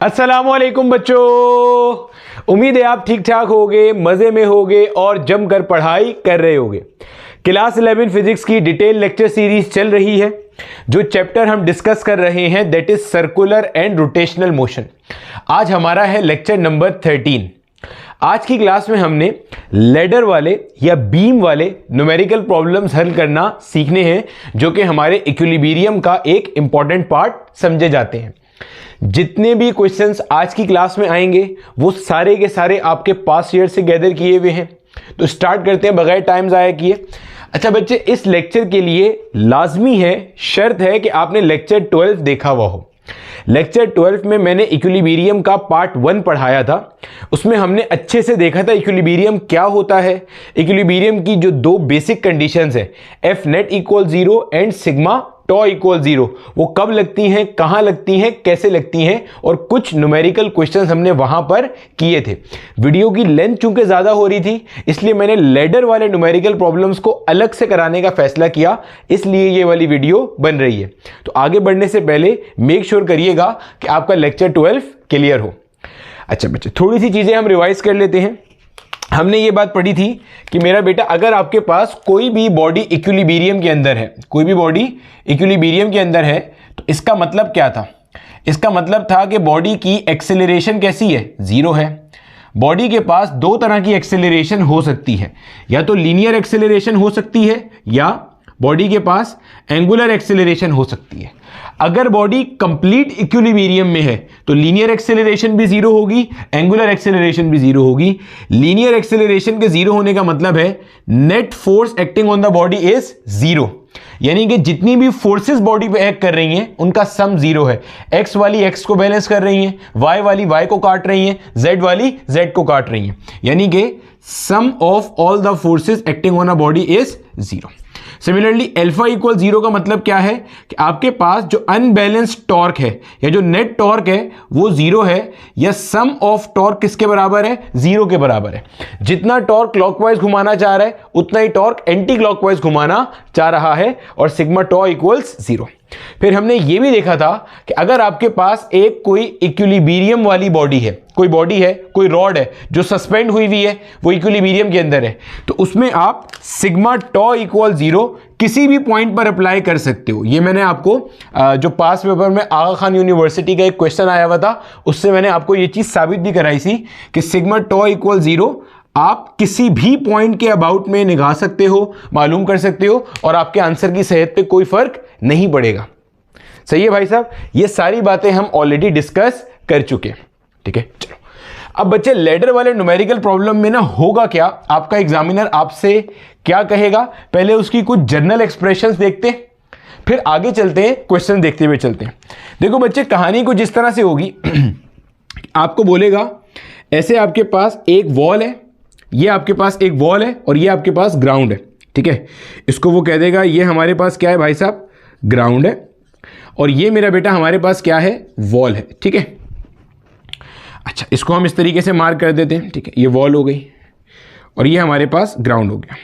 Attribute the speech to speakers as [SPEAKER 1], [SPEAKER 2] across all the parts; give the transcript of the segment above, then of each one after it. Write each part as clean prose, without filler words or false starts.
[SPEAKER 1] अस्सलामुअलैकुम बच्चों, उम्मीद है आप ठीक ठाक होगे, मज़े में होगे और जमकर पढ़ाई कर रहे होगे। क्लास 11 फिजिक्स की डिटेल लेक्चर सीरीज चल रही है। जो चैप्टर हम डिस्कस कर रहे हैं that is circular and rotational motion. आज हमारा है लेक्चर नंबर 13। आज की क्लास में हमने लैडर वाले या बीम वाले न्यूमेरिकल प्रॉब्लम्स हल करना सीखने हैं, जो कि हमारे इक्विलिब्रियम का एक इंपॉर्टेंट पार्ट समझे जाते हैं। जितने भी क्वेश्चंस आज की क्लास में आएंगे वो सारे के सारे आपके पास ईयर से गैदर किए हुए हैं। तो स्टार्ट करते हैं बगैर टाइम ज़ाया किए। अच्छा बच्चे, इस लेक्चर के लिए लाजमी है, शर्त है कि आपने लेक्चर 12 देखा हुआ हो। लेक्चर 12 में मैंने इक्विलिब्रियम का पार्ट 1 पढ़ाया था। उसमें हमने अच्छे से देखा था इक्विलिब्रियम क्या होता है, इक्विलिब्रियम की जो दो बेसिक कंडीशंस है F net equal 0 and sigma tau equal 0, वो कब लगती हैं, कहां लगती हैं, कैसे लगती हैं, और कुछ न्यूमेरिकल क्वेश्चंस हमने वहां पर किए थे। वीडियो की लेंथ चूंकि ज़्यादा हो रही थी, इसलिए मैंने लैडर वाले न्यूमेरिकल प्रॉब्लम्स को अलग से कराने का फैसला किया, इसलिए ये वाली वीडियो बन रही है। तो आगे बढ़ने से पहले मेक श्योर करिएगा कि आपका लेक्चर 12 क्लियर हो। अच्छा बच्चे, थोड़ी सी चीज़ें हम रिवाइज कर लेते हैं। हमने ये बात पढ़ी थी कि मेरा बेटा, अगर आपके पास कोई भी बॉडी इक्विलिब्रियम के अंदर है, कोई भी बॉडी इक्विलिब्रियम के अंदर है, तो इसका मतलब क्या था? इसका मतलब था कि बॉडी की एक्सेलरेशन कैसी है? 0 है। बॉडी के पास दो तरह की एक्सेलरेशन हो सकती है, या तो लीनियर एक्सेलरेशन हो सकती है या बॉडी के पास एंगुलर एक्सेलरेशन हो सकती है। अगर बॉडी कंप्लीट इक्विलिब्रियम में है तो लीनियर एक्सेलरेशन भी 0 होगी, एंगुलर एक्सेलरेशन भी 0 होगी। लीनियर एक्सेलरेशन के 0 होने का मतलब है net force acting on the body is 0, यानी कि जितनी भी फोर्सेस बॉडी पे एक्ट कर रही हैं उनका सम 0 है। एक्स वाली एक्स को बैलेंस कर रही हैं, वाई वाली वाई को काट रही हैं, जेड वाली जेड को काट रही हैं, यानी कि sum of all the forces acting on a body is 0। Similarly alpha equal 0 का मतलब क्या है कि आपके पास जो अनबैलेंस्ड टॉर्क है या जो नेट टॉर्क है वो 0 है, या सम ऑफ टॉर्क किसके बराबर है? 0 के बराबर है। जितना टॉर्क क्लॉकवाइज घुमाना चाह रहा है उतना ही टॉर्क एंटी क्लॉकवाइज घुमाना चाह रहा है, और सिग्मा टॉ इक्वल्स 0। फिर हमने ये भी देखा था कि अगर आपके पास एक कोई इक्विलिब्रियम वाली बॉडी है, कोई बॉडी है, कोई रॉड है जो सस्पेंड हुई हुई है, वो इक्विलिब्रियम के अंदर है, तो उसमें आप सिग्मा टॉ इक्वल 0 किसी भी पॉइंट पर अप्लाई कर सकते हो। ये मैंने आपको जो पास पेपर में आगा खान यूनिवर्सिटी का एक क्वेश्चन आया हुआ था, उससे मैंने आपको ये चीज़ साबित भी कराई थी कि सिग्मा टॉ इक्वल 0 आप किसी भी पॉइंट के अबाउट में निकाल सकते हो, मालूम कर सकते हो, और आपके आंसर की सेहत पे कोई फर्क नहीं पड़ेगा। सही है भाई साहब, ये सारी बातें हम ऑलरेडी डिस्कस कर चुके हैं। ठीक है, चलो अब बच्चे, लैडर वाले न्यूमेरिकल प्रॉब्लम में ना होगा क्या, आपका एग्जामिनर आपसे क्या कहेगा, पहले उसकी कुछ जनरल एक्सप्रेशंस देखते हैं, फिर आगे चलते हैं, क्वेश्चन देखते हुए चलते हैं। देखो बच्चे, कहानी कुछ इस तरह से होगी आपको बोलेगा ऐसे आपके पास एक वॉल है, ये आपके पास एक वॉल है और ये आपके पास ग्राउंड है। ठीक है, इसको वो कह देगा ये हमारे पास क्या है भाई साहब? ग्राउंड है, और ये मेरा बेटा हमारे पास क्या है? वॉल है। ठीक है, अच्छा इसको हम इस तरीके से मार्क कर देते हैं। ठीक है, ये वॉल हो गई और ये हमारे पास ग्राउंड हो गया,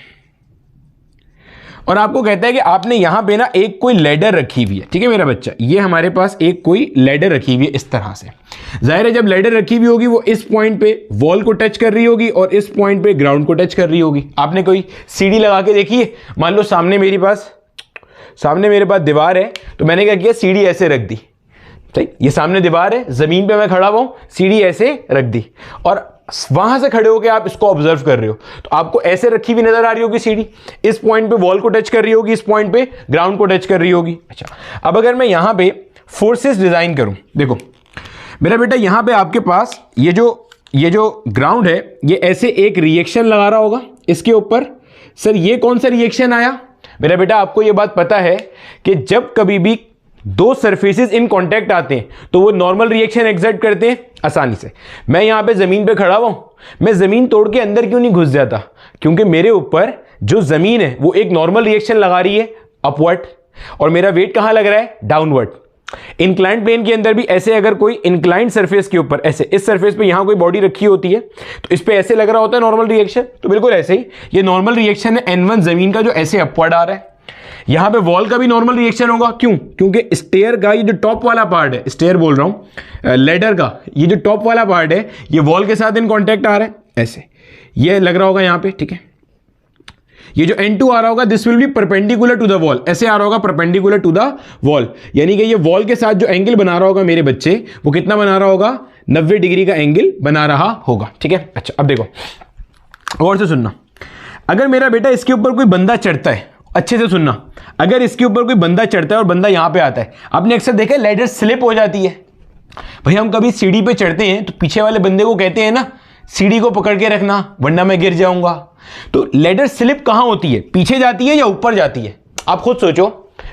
[SPEAKER 1] और आपको कहता है कि आपने यहां पे ना एक कोई लैडर रखी हुई है। ठीक है मेरा बच्चा, ये हमारे पास एक कोई लैडर रखी हुई है इस तरह से। जाहिर है जब लैडर रखी हुई होगी वो इस पॉइंट पे वॉल को टच कर रही होगी और इस पॉइंट पे ग्राउंड को टच कर रही होगी। आपने कोई सीढ़ी लगा के देखी है? मान लो सामने मेरे पास दीवार है, तो मैंने क्या किया, सीढ़ी ऐसे रख दी। ठीक, ये सामने दीवार है, जमीन पे मैं खड़ा हुआ हूं, सीढ़ी ऐसे रख दी, और वहां से खड़े होकर आप इसको ऑब्जर्व कर रहे हो, तो आपको ऐसे रखी हुई नजर आ रही होगी सीढ़ी, इस पॉइंट पे वॉल को टच कर रही होगी, इस पॉइंट पे ग्राउंड को टच कर रही होगी। अच्छा, अब अगर मैं यहां पे फोर्सेस डिजाइन करूं, देखो मेरा बेटा, यहां पे आपके पास ये जो ग्राउंड है ये ऐसे एक रिएक्शन लगा रहा होगा इसके ऊपर। सर ये कौन सा रिएक्शन आया? मेरा बेटा आपको ये बात पता है कि जब कभी भी दो सरफेसेस इन कांटेक्ट आते हैं तो वो नॉर्मल रिएक्शन एग्जर्ट करते हैं आसानी से। मैं यहां पे जमीन पे खड़ा हुआ हूं, मैं जमीन तोड़ के अंदर क्यों नहीं घुस जाता? क्योंकि मेरे ऊपर जो जमीन है वो एक नॉर्मल रिएक्शन लगा रही है अपवर्ड, और मेरा वेट कहां लग रहा है? डाउनवर्ड। इंक्लाइंड प्लेन के अंदर भी ऐसे अगर कोई इंक्लाइंड सरफेस के ऊपर ऐसे इस सरफेस पे यहां कोई बॉडी रखी होती है तो इस पे ऐसे लग रहा होता है नॉर्मल रिएक्शन, तो बिल्कुल ऐसे ही ये नॉर्मल रिएक्शन है N1 जमीन का जो ऐसे अपवर्ड आ रहा है। यहां पे वॉल का भी नॉर्मल रिएक्शन होगा। क्यों? क्योंकि स्टेयर का ये जो टॉप वाला पार्ट है, स्टेयर बोल रहा हूं, लेडर का ये जो टॉप वाला पार्ट है ये वॉल के साथ इन कॉन्टेक्ट आ रहा है, ऐसे ये लग रहा होगा यहां पे, ठीक है। ये जो N2 आ रहा होगा this will be perpendicular to the wall, ऐसे आ रहा होगा परपेंडिकुलर टू द वॉल, यानी कि ये वॉल के साथ जो एंगल बना रहा होगा मेरे बच्चे, वो कितना बना रहा होगा? 90 डिग्री का एंगल बना रहा होगा, ठीक है। अच्छा अब देखो और से सुनना, अगर मेरा बेटा इसके ऊपर कोई बंदा चढ़ता है, अच्छे से सुनना, अगर इसके ऊपर कोई बंदा चढ़ता है और बंदा यहां पे आता है, आपने अक्सर देखा लैडर स्लिप हो जाती है। भाई हम कभी सीढ़ी पे चढ़ते हैं तो पीछे वाले बंदे को कहते हैं ना, सीढ़ी को पकड़ के रखना वरना मैं गिर जाऊंगा। तो लैडर स्लिप कहां होती है? पीछे जाती है या ऊपर जाती है? आप खुद सोचो,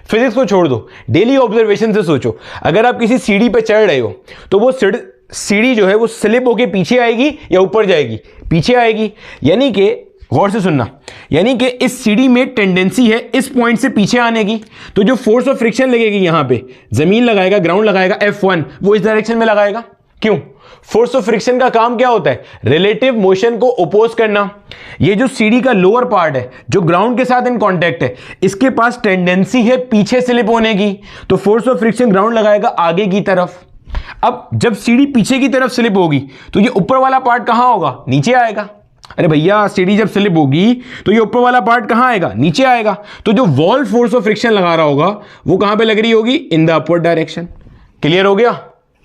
[SPEAKER 1] फिजिक्स को छोड़ दो, डेली ऑब्जर्वेशन से सोचो। अगर आप किसी सीढ़ी पे चढ़ रहे हो तो वो सीढ़ी जो है वो स्लिप होके पीछे आएगी या ऊपर जाएगी? पीछे आएगी। यानी कि गौर से सुनना, यानी कि इस सीढ़ी में टेंडेंसी है इस पॉइंट से पीछे आने की, तो जो फोर्स ऑफ फ्रिक्शन लगेगी यहां पे, जमीन लगाएगा, ग्राउंड लगाएगा, F1, वो इस डायरेक्शन में लगाएगा। क्यों? फोर्स ऑफ फ्रिक्शन का काम क्या होता है? रिलेटिव मोशन को अपोज करना। ये जो सीढ़ी का लोअर पार्ट है जो ग्राउंड के साथ इन कांटेक्ट है, इसके पास टेंडेंसी है पीछे स्लिप होने की, तो फोर्स ऑफ फ्रिक्शन ग्राउंड लगाएगा आगे की तरफ। अब जब सीढ़ी पीछे की तरफ स्लिप होगी तो ये ऊपर वाला पार्ट कहां होगा? नीचे आएगा। अरे भैया सीढ़ी जब स्लिप होगी तो ये ऊपर वाला पार्ट कहां आएगा? नीचे आएगा। तो जो वॉल फोर्स ऑफ फ्रिक्शन लगा रहा होगा वो कहां पे लग रही होगी? In the upward direction. Clear हो गया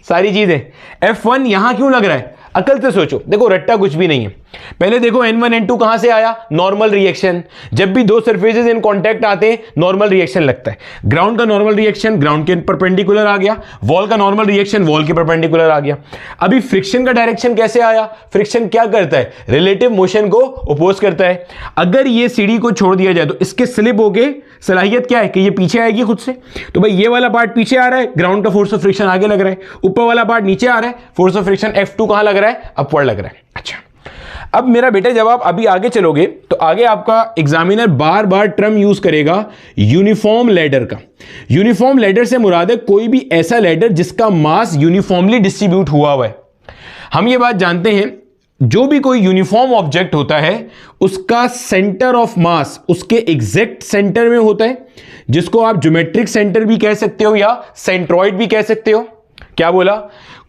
[SPEAKER 1] सारी चीजें? F1 यहां क्यों लग रहा है? अकल से सोचो, देखो रट्टा कुछ भी नहीं है। पहले देखो N1 N2 कहां से आया? Normal reaction. जब भी दो सरफेसेस इन कांटेक्ट आते हैं नॉर्मल रिएक्शन लगता है। ग्राउंड का नॉर्मल रिएक्शन ग्राउंड के परपेंडिकुलर आ गया, वॉल का नॉर्मल रिएक्शन वॉल के परपेंडिकुलर आ गया। अभी फ्रिक्शन का डायरेक्शन कैसे आया? फ्रिक्शन क्या करता है? रिलेटिव मोशन को अपोज करता है। अगर ये सीढ़ी को छोड़ दिया जाए तो इसके स्लिप होके सलाहियत क्या है कि ये पीछे आएगी खुद से। तो भाई ये वाला पार्ट पीछे आ रहा है, ग्राउंड का फोर्स ऑफ फ्रिक्शन आगे लग रहा है, ऊपर वाला पार्ट नीचे आ रहा है, फोर्स ऑफ फ्रिक्शन F2 कहां लग रहा है? अपवर्ड लग रहा है। अच्छा अब मेरा बेटा जब आप अभी आगे चलोगे तो आगे आपका एग्जामिनर बार बार टर्म यूज करेगा यूनिफॉर्म लैडर का। यूनिफॉर्म लैडर से मुराद है कोई भी ऐसा लैडर जिसका मास यूनिफॉर्मली डिस्ट्रीब्यूट हुआ है। हम ये बात जानते हैं जो भी कोई यूनिफॉर्म ऑब्जेक्ट होता है उसका सेंटर ऑफ मास उसके एग्जैक्ट सेंटर में होता है, जिसको आप ज्योमेट्रिक सेंटर भी कह सकते हो या सेंट्रॉइड भी कह सकते हो। क्या बोला?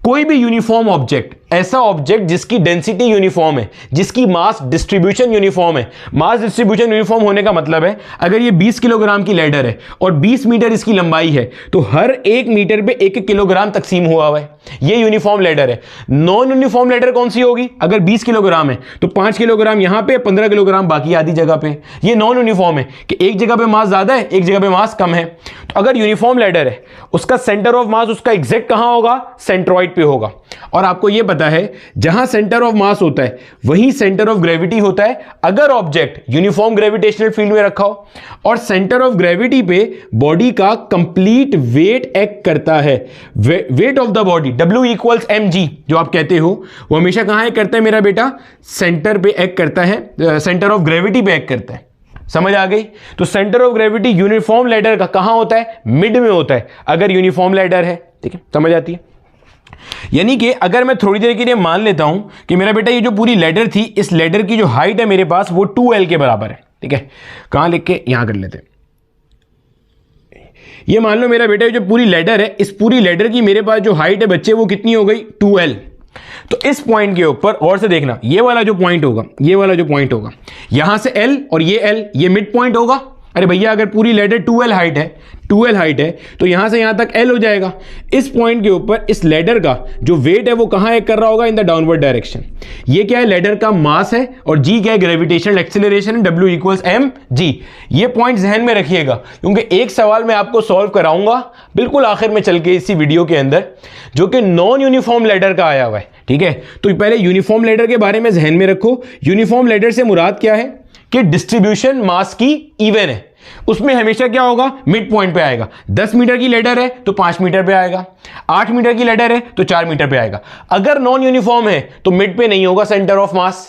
[SPEAKER 1] कोई भी यूनिफॉर्म ऑब्जेक्ट, ऐसा ऑब्जेक्ट जिसकी डेंसिटी यूनिफॉर्म है, जिसकी मास डिस्ट्रीब्यूशन यूनिफॉर्म है। मास डिस्ट्रीब्यूशन यूनिफॉर्म होने का मतलब है अगर ये 20 किलोग्राम की लैडर है और 20 मीटर इसकी लंबाई है तो हर 1 मीटर पे 1 किलोग्राम तकसीम हुआ हुआ है, ये यूनिफॉर्म लैडर है। नॉन यूनिफॉर्म लैडर कौन सी होगी? अगर 20 किलोग्राम है तो 5 किलोग्राम यहां पे, 15 किलोग्राम बाकी आधी जगह पे। ये नॉन यूनिफॉर्म है कि एक जगह पे मास ज्यादा है एक जगह पे मास कम है। तो अगर यूनिफॉर्म लैडर है उसका सेंटर ऑफ मास उसका एग्जैक्ट कहां होगा? सेंट्रॉइड पे होगा। और आपको यह पता है जहां सेंटर ऑफ मास होता है वहीं सेंटर ऑफ ग्रेविटी होता है अगर ऑब्जेक्ट यूनिफॉर्म ग्रेविटेशनल फील्ड में रखा हो। और सेंटर ऑफ ग्रेविटी पे बॉडी का कंप्लीट वेट एक्ट करता है। Weight of the body W equals mg जो आप कहते हो वो हमेशा कहां एक्ट करता है मेरा बेटा? सेंटर पे एक्ट करता है, सेंटर ऑफ ग्रेविटी पे एक्ट करता है। समझ आ गई? तो centre of gravity uniform ladder का कहां होता है? मिड में होता है अगर यूनिफॉर्म लैडर है। ठीक है, समझ आती है? यानी कि अगर मैं थोड़ी देर के लिए मान लेता हूं कि मेरा बेटा ये जो पूरी लैडर थी, इस लैडर की जो हाइट है मेरे पास वो 2L के बराबर है। ठीक है, कहां लिख के? यहां कर लेते हैं। ये मान लो मेरा बेटा ये जो पूरी लैडर है, इस पूरी लैडर की मेरे पास जो हाइट है बच्चे वो कितनी हो गई? 2L। तो इस पॉइंट के ऊपर और से देखना, ये वाला जो पॉइंट होगा, ये वाला जो पॉइंट होगा, यहां से L और ये L, ये मिड पॉइंट होगा। अरे भैया अगर पूरी लैडर 2L हाइट है, 2L हाइट है तो यहां से यहां तक L हो जाएगा। इस पॉइंट के ऊपर इस लैडर का जो वेट है वो कहां एक्ट कर रहा होगा? In the downward direction. ये क्या है? लैडर का मास है और G क्या है? ग्रेविटेशनल एक्सीलरेशन है, W इक्वल्स mg। ये पॉइंट जहन में रखिएगा क्योंकि एक सवाल मैं आपको सॉल्व कराऊंगा बिल्कुल आखिर में चल के इसी वीडियो के अंदर, जो कि नॉन यूनिफॉर्म लैडर का आया हुआ है। ठीक है, तो पहले यूनिफॉर्म लैडर के बारे में जहन में रखो। यूनिफॉर्म लैडर से मुराद क्या है कि डिस्ट्रीब्यूशन मास की इवन है। उसमें हमेशा क्या होगा? मिड पॉइंट पे आएगा। 10 मीटर की लैडर है तो 5 मीटर पे आएगा, 8 मीटर की लैडर है तो 4 मीटर पे आएगा। अगर नॉन यूनिफॉर्म है तो मिड पे नहीं होगा सेंटर ऑफ मास,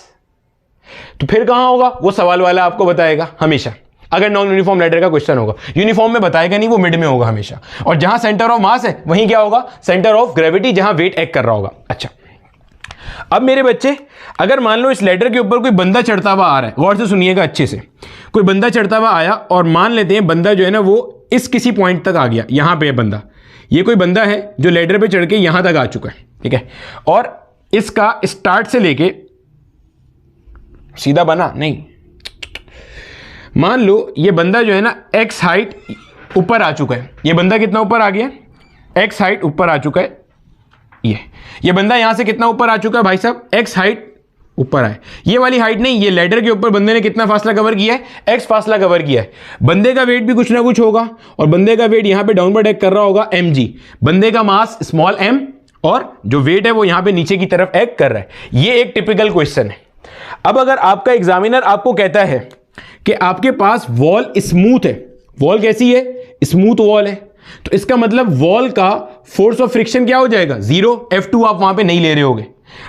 [SPEAKER 1] तो फिर कहां होगा? वो सवाल वाला आपको बताएगा हमेशा। अगर नॉन यूनिफॉर्म लैडर का क्वेश्चन होगा, यूनिफॉर्म में बताएगा नहीं, वो मिड में होगा हमेशा। और जहां सेंटर ऑफ मास है वहीं क्या होगा? सेंटर ऑफ ग्रेविटी, जहां वेट एक्ट कर रहा होगा। अच्छा, अब मेरे बच्चे अगर मान लो इस लैडर के ऊपर कोई बंदा चढ़ता हुआ आ रहा है, गौर से सुनिएगा अच्छे से, कोई बंदा चढ़ता हुआ आया और मान लेते हैं बंदा जो है ना वो इस किसी पॉइंट तक आ गया, यहां पे है बंदा, ये कोई बंदा है जो लैडर पे चढ़ के यहां तक आ चुका है, ठीक है, और इसका स्टार्ट से लेके सीधा बना नहीं, मान लो ये बंदा जो है ना एक्स हाइट ऊपर आ चुका है, ये बंदा कितना ऊपर आ गया, एक्स हाइट ऊपर आ चुका है, ये बंदा यहां से कितना ऊपर आ चुका है भाई साहब, एक्स हाइट ऊपर आए, ये वाली हाइट नहीं, ये लैडर के ऊपर बंदे ने कितना फासला कवर किया है, एक्स फासला कवर किया है। बंदे का वेट भी कुछ ना कुछ होगा और बंदे का वेट यहां पे डाउनवर्ड एक्ट कर रहा होगा mg, बंदे का मास स्मॉल m और जो वेट है वो यहां पे नीचे की तरफ एक्ट कर रहा है। ये एक टिपिकल क्वेश्चन है। अब अगर आपका एग्जामिनर आपको कहता है कि आपके पास वॉल स्मूथ है, वॉल कैसी है, स्मूथ वॉल है, तो इसका मतलब वॉल का फोर्स ऑफ फ्रिक्शन क्या हो जाएगा, 0, F2 आप वहां पे नहीं ले रहे होगे।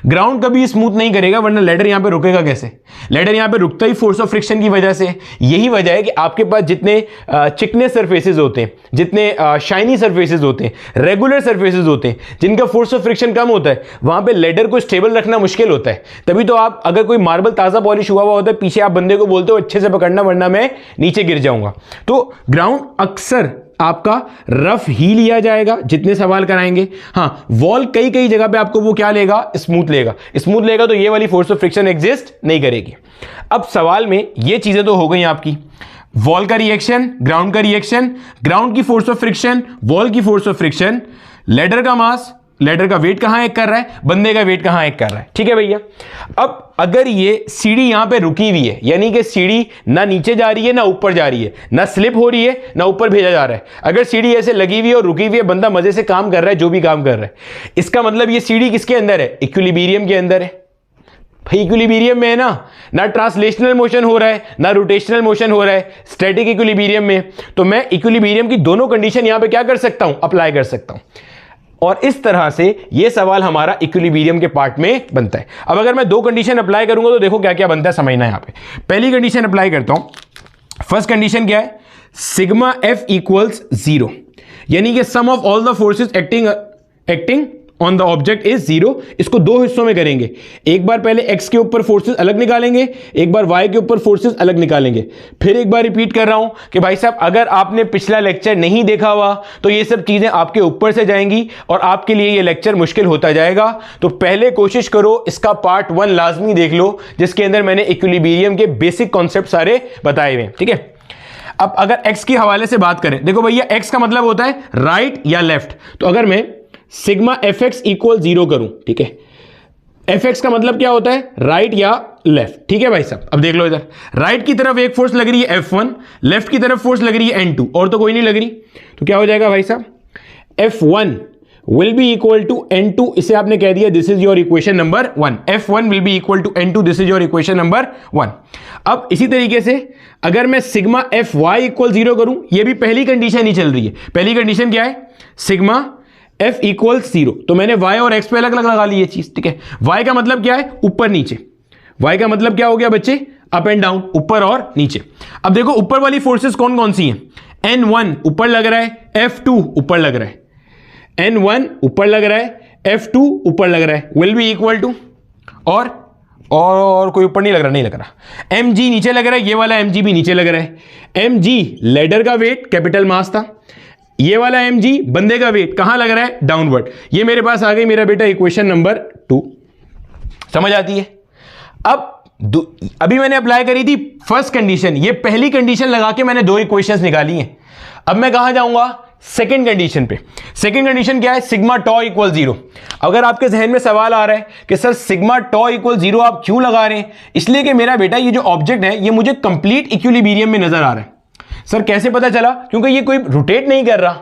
[SPEAKER 1] ग्राउंड कभी स्मूथ नहीं करेगा, वरना लैडर यहां पे रुकेगा कैसे, लैडर यहां पे रुकता ही फोर्स ऑफ फ्रिक्शन की वजह से। यही वजह है कि आपके पास जितने चिकने सरफेसेस होते हैं, जितने शाइनी सरफेसेस होते हैं, रेगुलर सरफेसेस होते हैं, जिनका फोर्स ऑफ फ्रिक्शन कम होता है, वहां पे लैडर को स्टेबल रखना मुश्किल होता है। तभी तो आप अगर कोई मार्बल ताजा पॉलिश हुआ होता है, पीछे आप बंदे को बोलते हो अच्छे से पकड़ना वरना मैं नीचे गिर जाऊंगा। तो ग्राउंड अक्सर आपका रफ ही लिया जाएगा जितने सवाल कराएंगे। हाँ, वॉल कई कई जगह पे आपको वो क्या लेगा, स्मूथ लेगा। स्मूथ लेगा तो ये वाली फोर्स ऑफ फ्रिक्शन एग्जिस्ट नहीं करेगी। अब सवाल में ये चीजें तो हो गई आपकी, वॉल का रिएक्शन, ग्राउंड का रिएक्शन, ग्राउंड की फोर्स ऑफ फ्रिक्शन, वॉल की फोर्स ऑफ फ्रिक्शन, लैडर का मास, लैडर का वेट कहां एक कर रहा है, बंदे का वेट कहां एक कर रहा है, ठीक है भैया। अब अगर ये सीढ़ी यहां पे रुकी हुई है, यानी कि सीढ़ी ना नीचे जा रही है ना ऊपर जा रही है, ना स्लिप हो रही है ना ऊपर भेजा जा रहा है, अगर सीढ़ी ऐसे लगी हुई है और रुकी हुई है, बंदा मजे से काम कर रहा है, जो भी काम कर रहा है, इसका मतलब ये सीढ़ी किसके अंदर है, इक्विलिब्रियम के अंदर है। भाई इक्विलिब्रियम में है ना ट्रांसलेशनल मोशन हो रहा है ना रोटेशनल मोशन हो रहा है, स्टैटिक इक्विलिब्रियम में। तो मैं इक्विलिब्रियम की दोनों कंडीशन यहां पे क्या कर सकता हूं, अप्लाई कर सकता हूं। और इस तरह से ये सवाल हमारा इक्विलिब्रियम के पार्ट में बनता है। अब अगर मैं दो कंडीशन अप्लाई करूंगा तो देखो क्या क्या बनता है, समझना यहां पे। पहली कंडीशन अप्लाई करता हूं। फर्स्ट कंडीशन क्या है, सिग्मा एफ इक्वल्स 0, यानी कि sum of all the forces acting on the object is 0। इसको दो हिस्सों में करेंगे, एक बार पहले x के ऊपर फोर्सेस अलग निकालेंगे, एक बार y के ऊपर फोर्सेस अलग निकालेंगे। फिर एक बार रिपीट कर रहा हूं कि भाई साहब अगर आपने पिछला लेक्चर नहीं देखा हुआ तो ये सब चीजें आपके ऊपर से जाएंगी और आपके लिए ये लेक्चर मुश्किल होता जाएगा। तो पहले कोशिश करो इसका पार्ट 1 लाजमी देख लो, जिसके अंदर मैंने इक्विलिब्रियम के बेसिक कॉन्सेप्ट सारे बताए हुए हैं, ठीक है। अब अगर x के हवाले से बात करें, देखो भैया x का मतलब होता है राइट या लेफ्ट, तो अगर मैं सिग्मा एफ एक्स इक्वल 0 करूं, ठीक है, एफ एक्स का मतलब क्या होता है, राइट या लेफ्ट, ठीक है भाई साहब। अब देख लो इधर, राइट की तरफ एक फोर्स लग रही है F1, लेफ्ट की तरफ फोर्स लग रही है N2, और तो कोई नहीं लग रही, तो क्या हो जाएगा भाई साहब, F1 will be equal to N2, इसे आपने कह दिया this is your equation number 1, F1 will be equal to N2, this is your equation number 1। अब इसी तरीके से अगर मैं सिग्मा एफ वाई इक्वल 0 करूं, यह भी पहली कंडीशन ही चल रही है। पहली कंडीशन क्या है, सिग्मा F इक्वल्स 0, तो मैंने y और x पे अलग अलग लगा ली ये चीज, ठीक है। y का मतलब क्या है, ऊपर नीचे, y का मतलब क्या हो गया बच्चे, अप एंड डाउन, ऊपर और नीचे। अब देखो ऊपर वाली फोर्सेस कौन कौन सी हैं, N1 ऊपर लग रहा है, F2 ऊपर लग रहा है, N1 ऊपर लग रहा है, F2 ऊपर लग रहा है, विल बी इक्वल टू और कोई ऊपर नहीं लग रहा, नहीं लग रहा, mg नीचे लग रहा है, ये वाला mg भी नीचे लग रहा है। mg लेडर का वेट, कैपिटल मास था, ये वाला mg बंदे का वेट कहां लग रहा है, डाउनवर्ड। ये मेरे पास आ गई मेरा बेटा इक्वेशन नंबर 2, समझ आती है। अब अभी मैंने अप्लाई करी थी फर्स्ट कंडीशन, ये पहली कंडीशन लगा के मैंने दो इक्वेशंस निकाली हैं। अब मैं कहां जाऊंगा, सेकंड कंडीशन पे। सेकंड कंडीशन क्या है, सिग्मा टॉ इक्वल 0। अगर आपके जहन में सवाल आ रहा है कि सर सिग्मा टॉ इक्वल 0 आप क्यों लगा रहे हैं, इसलिए कि मेरा बेटा ये जो ऑब्जेक्ट है ये मुझे कंप्लीट इक्विलिब्रियम में नजर आ रहा है। सर कैसे पता चला, क्योंकि ये कोई रोटेट नहीं कर रहा,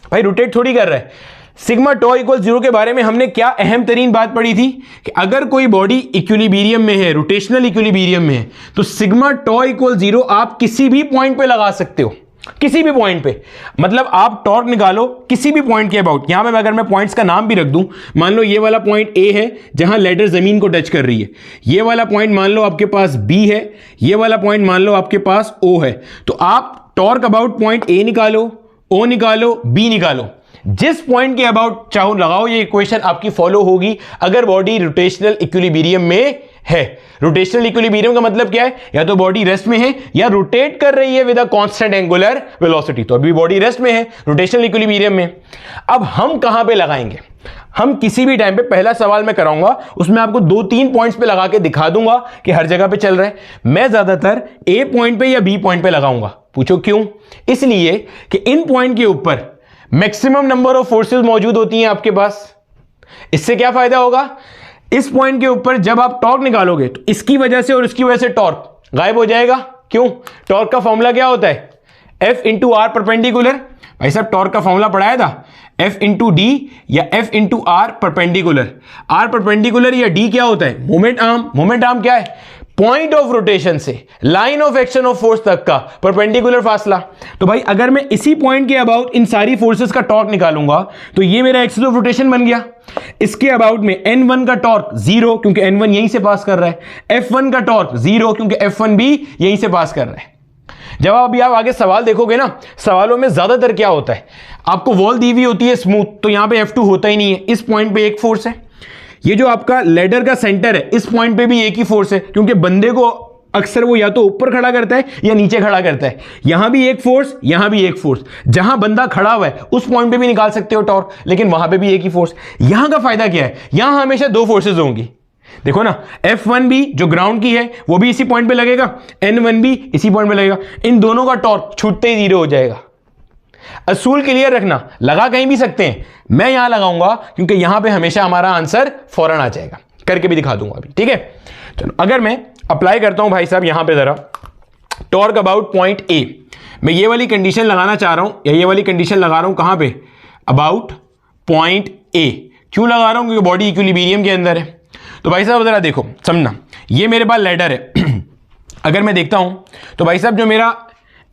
[SPEAKER 1] भाई रोटेट थोड़ी कर रहा है। सिग्मा टॉ इक्वल 0 के बारे में हमने क्या अहम तरीन बात पढ़ी थी कि अगर कोई बॉडी इक्विलिब्रियम में है, रोटेशनल इक्विलिब्रियम में है, तो सिग्मा टॉ इक्वल 0 आप किसी भी पॉइंट पे लगा सकते हो, किसी भी पॉइंट पे। मतलब आप टॉर्क निकालो किसी भी पॉइंट के अबाउट। यहां पे अगर मैं पॉइंट्स का नाम भी रख दूं, मान लो ये वाला पॉइंट ए है जहां लैडर जमीन को टच कर रही है, ये वाला पॉइंट मान लो आपके पास बी है, ये वाला पॉइंट मान लो आपके पास ओ है, तो आप टॉर्क अबाउट पॉइंट ए निकालो, ओ निकालो, बी निकालो, जिस पॉइंट के अबाउट चाहो लगाओ, ये इक्वेशन आपकी फॉलो होगी अगर बॉडी रोटेशनल इक्विलिब्रियम में है। रोटेशनल इक्विलिब्रियम का मतलब क्या है, या तो बॉडी रेस्ट में है या रोटेट कर रही है with a constant angular velocity. तो अभी बॉडी रेस्ट में है, रोटेशनल इक्विलिब्रियम में। अब हम कहां पे लगाएंगे, हम किसी भी टाइम पे, पहला सवाल मैं कराऊंगा उसमें आपको 2-3 पॉइंट्स पे लगा के दिखा दूंगा कि हर जगह पे चल रहा है। मैं ज्यादातर ए पॉइंट पे या बी पॉइंट पे लगाऊंगा। पूछो क्यों? इसलिए कि इन पॉइंट के ऊपर मैक्सिमम नंबर ऑफ फोर्सेस मौजूद होती हैं आपके पास। इससे क्या फायदा होगा, इस पॉइंट के ऊपर जब आप टॉर्क निकालोगे तो इसकी वजह से और इसकी वजह से टॉर्क गायब हो जाएगा। क्यों? टॉर्क का फॉर्मूला क्या होता है, F इंटू आर परपेंडिकुलर। भाई साहब टॉर्क का फॉर्मूला पढ़ाया था, F इंटू डी या F into R perpendicular. R perpendicular या डी क्या होता है, मोमेंट आर्म। मोमेंट आर्म क्या है, पॉइंट ऑफ रोटेशन से line of action of force तक का परपेंडिकुलर फासला। तो भाई अगर मैं इसी पॉइंट के अबाउट इन सारी फोर्सेस का टॉर्क निकालूंगा तो ये मेरा एक्सिस ऑफ रोटेशन बन गया। इसके अबाउट में N1 का टॉर्क 0 क्योंकि N1 यहीं से पास कर रहा है, F1 का टॉर्क 0 क्योंकि F1 भी यहीं से पास कर रहा है। जब अभी आप आगे सवाल देखोगे ना, सवालों में ज्यादातर क्या होता है, आपको वॉल दी हुई होती है स्मूथ, तो यहां पे F2 होता ही नहीं है। इस पॉइंट पे एक फोर्स है, ये जो आपका लेडर का सेंटर है इस पॉइंट पे भी एक ही फोर्स है, क्योंकि बंदे को अक्सर वो या तो ऊपर खड़ा करता है या नीचे खड़ा करता है। यहां भी एक फोर्स, यहां भी एक फोर्स, जहां बंदा खड़ा हुआ है उस पॉइंट पे भी निकाल सकते हो टॉर्क, लेकिन वहां पे भी एक ही फोर्स। यहां का फायदा क्या है, यहां हमेशा 2 फोर्सेज होंगी। देखो ना, F1 भी जो ग्राउंड की है वो भी इसी पॉइंट पे लगेगा, N1 भी इसी पॉइंट पे लगेगा। इन दोनों का टॉर्क छूटते ही 0 हो जाएगा। असूल क्लियर रखना, लगा कहीं भी सकते हैं, मैं यहां लगाऊंगा क्योंकि यहां पे हमेशा हमारा आंसर फौरन आ जाएगा। करके भी दिखा दूंगा अभी, ठीक है। चलो अगर मैं अप्लाई करता हूं भाई साहब यहां पे जरा टॉर्क अबाउट पॉइंट ए, मैं ये वाली कंडीशन लगाना चाह रहा हूं या ये वाली कंडीशन लगा रहा हूं कहां पे, अबाउट पॉइंट ए। क्यों लगा रहा हूं, क्योंकि बॉडी इक्विलिब्रियम के अंदर है। तो भाई साहब जरा देखो, समझना, ये मेरे पास लेडर है अगर मैं देखता हूं तो भाई साहब जो मेरा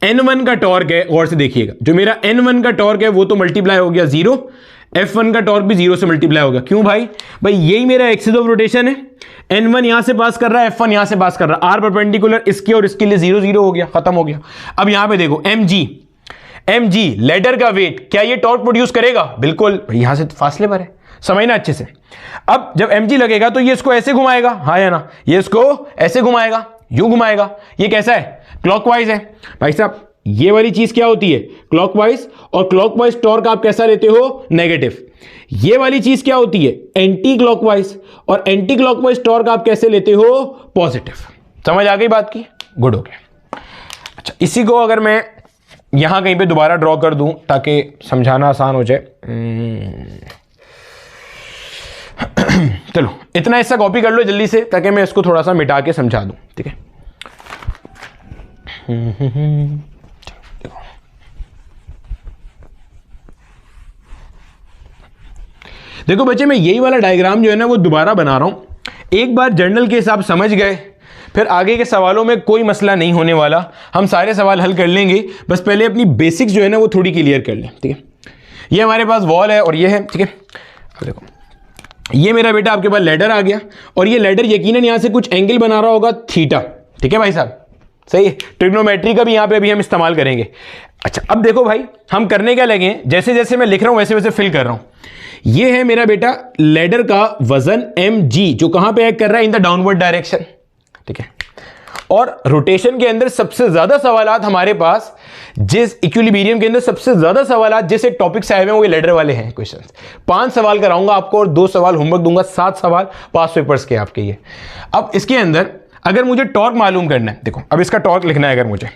[SPEAKER 1] N1 का टॉर्क है, गौर से देखिएगा, जो मेरा N1 का टॉर्क है वो तो मल्टीप्लाई हो गया 0, F1 का टॉर्क भी 0 से मल्टीप्लाई हो गया। क्यों भाई, यही मेरा एक्सिस ऑफ रोटेशन है। N1 यहां से पास कर रहा है, F1 यहां से पास कर रहा है, आर परपेंडिकुलर इसके और इसके लिए 0 0 हो गया, खत्म हो गया। अब यहां पे देखो mg लेडर का वेट, क्या ये टॉर्क प्रोड्यूस करेगा? बिल्कुल, यहां से फासले पर है, समझना अच्छे से। अब जब mg लगेगा तो ये इसको ऐसे घुमाएगा, हाँ या ना, ये इसको ऐसे घुमाएगा, यूं घुमाएगा। ये कैसा है, क्लॉकवाइज है। भाई साहब ये वाली चीज क्या होती है, क्लॉकवाइज, और क्लॉकवाइज टॉर्क आप कैसा लेते हो, नेगेटिव। ये वाली चीज क्या होती है, एंटी क्लॉकवाइज, और एंटी क्लॉकवाइज टॉर्क आप कैसे लेते हो, पॉजिटिव। समझ आ गई बात की, गुड हो गया। अच्छा, इसी को अगर मैं यहां कहीं पे दोबारा ड्रॉ कर दूं ताकि समझाना आसान हो जाए। चलो इतना हिस्सा कॉपी कर लो जल्दी से ताकि मैं इसको थोड़ा सा मिटा के समझा दूं, ठीक है। देखो बच्चे, मैं यही वाला डायग्राम जो है ना वो दोबारा बना रहा हूं। एक बार जर्नल के हिसाब समझ गए, फिर आगे के सवालों में कोई मसला नहीं होने वाला, हम सारे सवाल हल कर लेंगे। बस पहले अपनी बेसिक्स जो है ना वो थोड़ी क्लियर कर लें, ठीक है। ये हमारे पास वॉल है और ये है, ठीक है। अब देखो, ये मेरा बेटा आपके पास लेडर आ गया, और ये लेडर यकीनन यहां से कुछ एंगल बना रहा होगा थीटा, ठीक है भाई साहब, सही है। ट्रिग्नोमेट्री का भी यहां पे अभी हम इस्तेमाल करेंगे। अच्छा, अब देखो भाई, हम करने क्या लगे, जैसे जैसे मैं लिख रहा हूं वैसे वैसे फिल कर रहा हूं। ये है मेरा बेटा लेडर का वजन mg, जो कहां पे एक्ट कर रहा है, इन द डाउनवर्ड डायरेक्शन, ठीक है। और रोटेशन के अंदर सबसे ज्यादा सवालात हमारे पास, जिस इक्विलिब्रियम के अंदर सबसे ज्यादा सवालात जिस एक टॉपिक से आए हुए हैं वो लेडर वाले हैं क्वेश्चंस। 5 सवाल कराऊंगा आपको और 2 सवाल होमवर्क दूंगा, 7 सवाल पास पेपर्स के आपके ये। अब इसके अंदर अगर मुझे टॉर्क मालूम करना है, देखो अब इसका टॉर्क लिखना है अगर मुझे,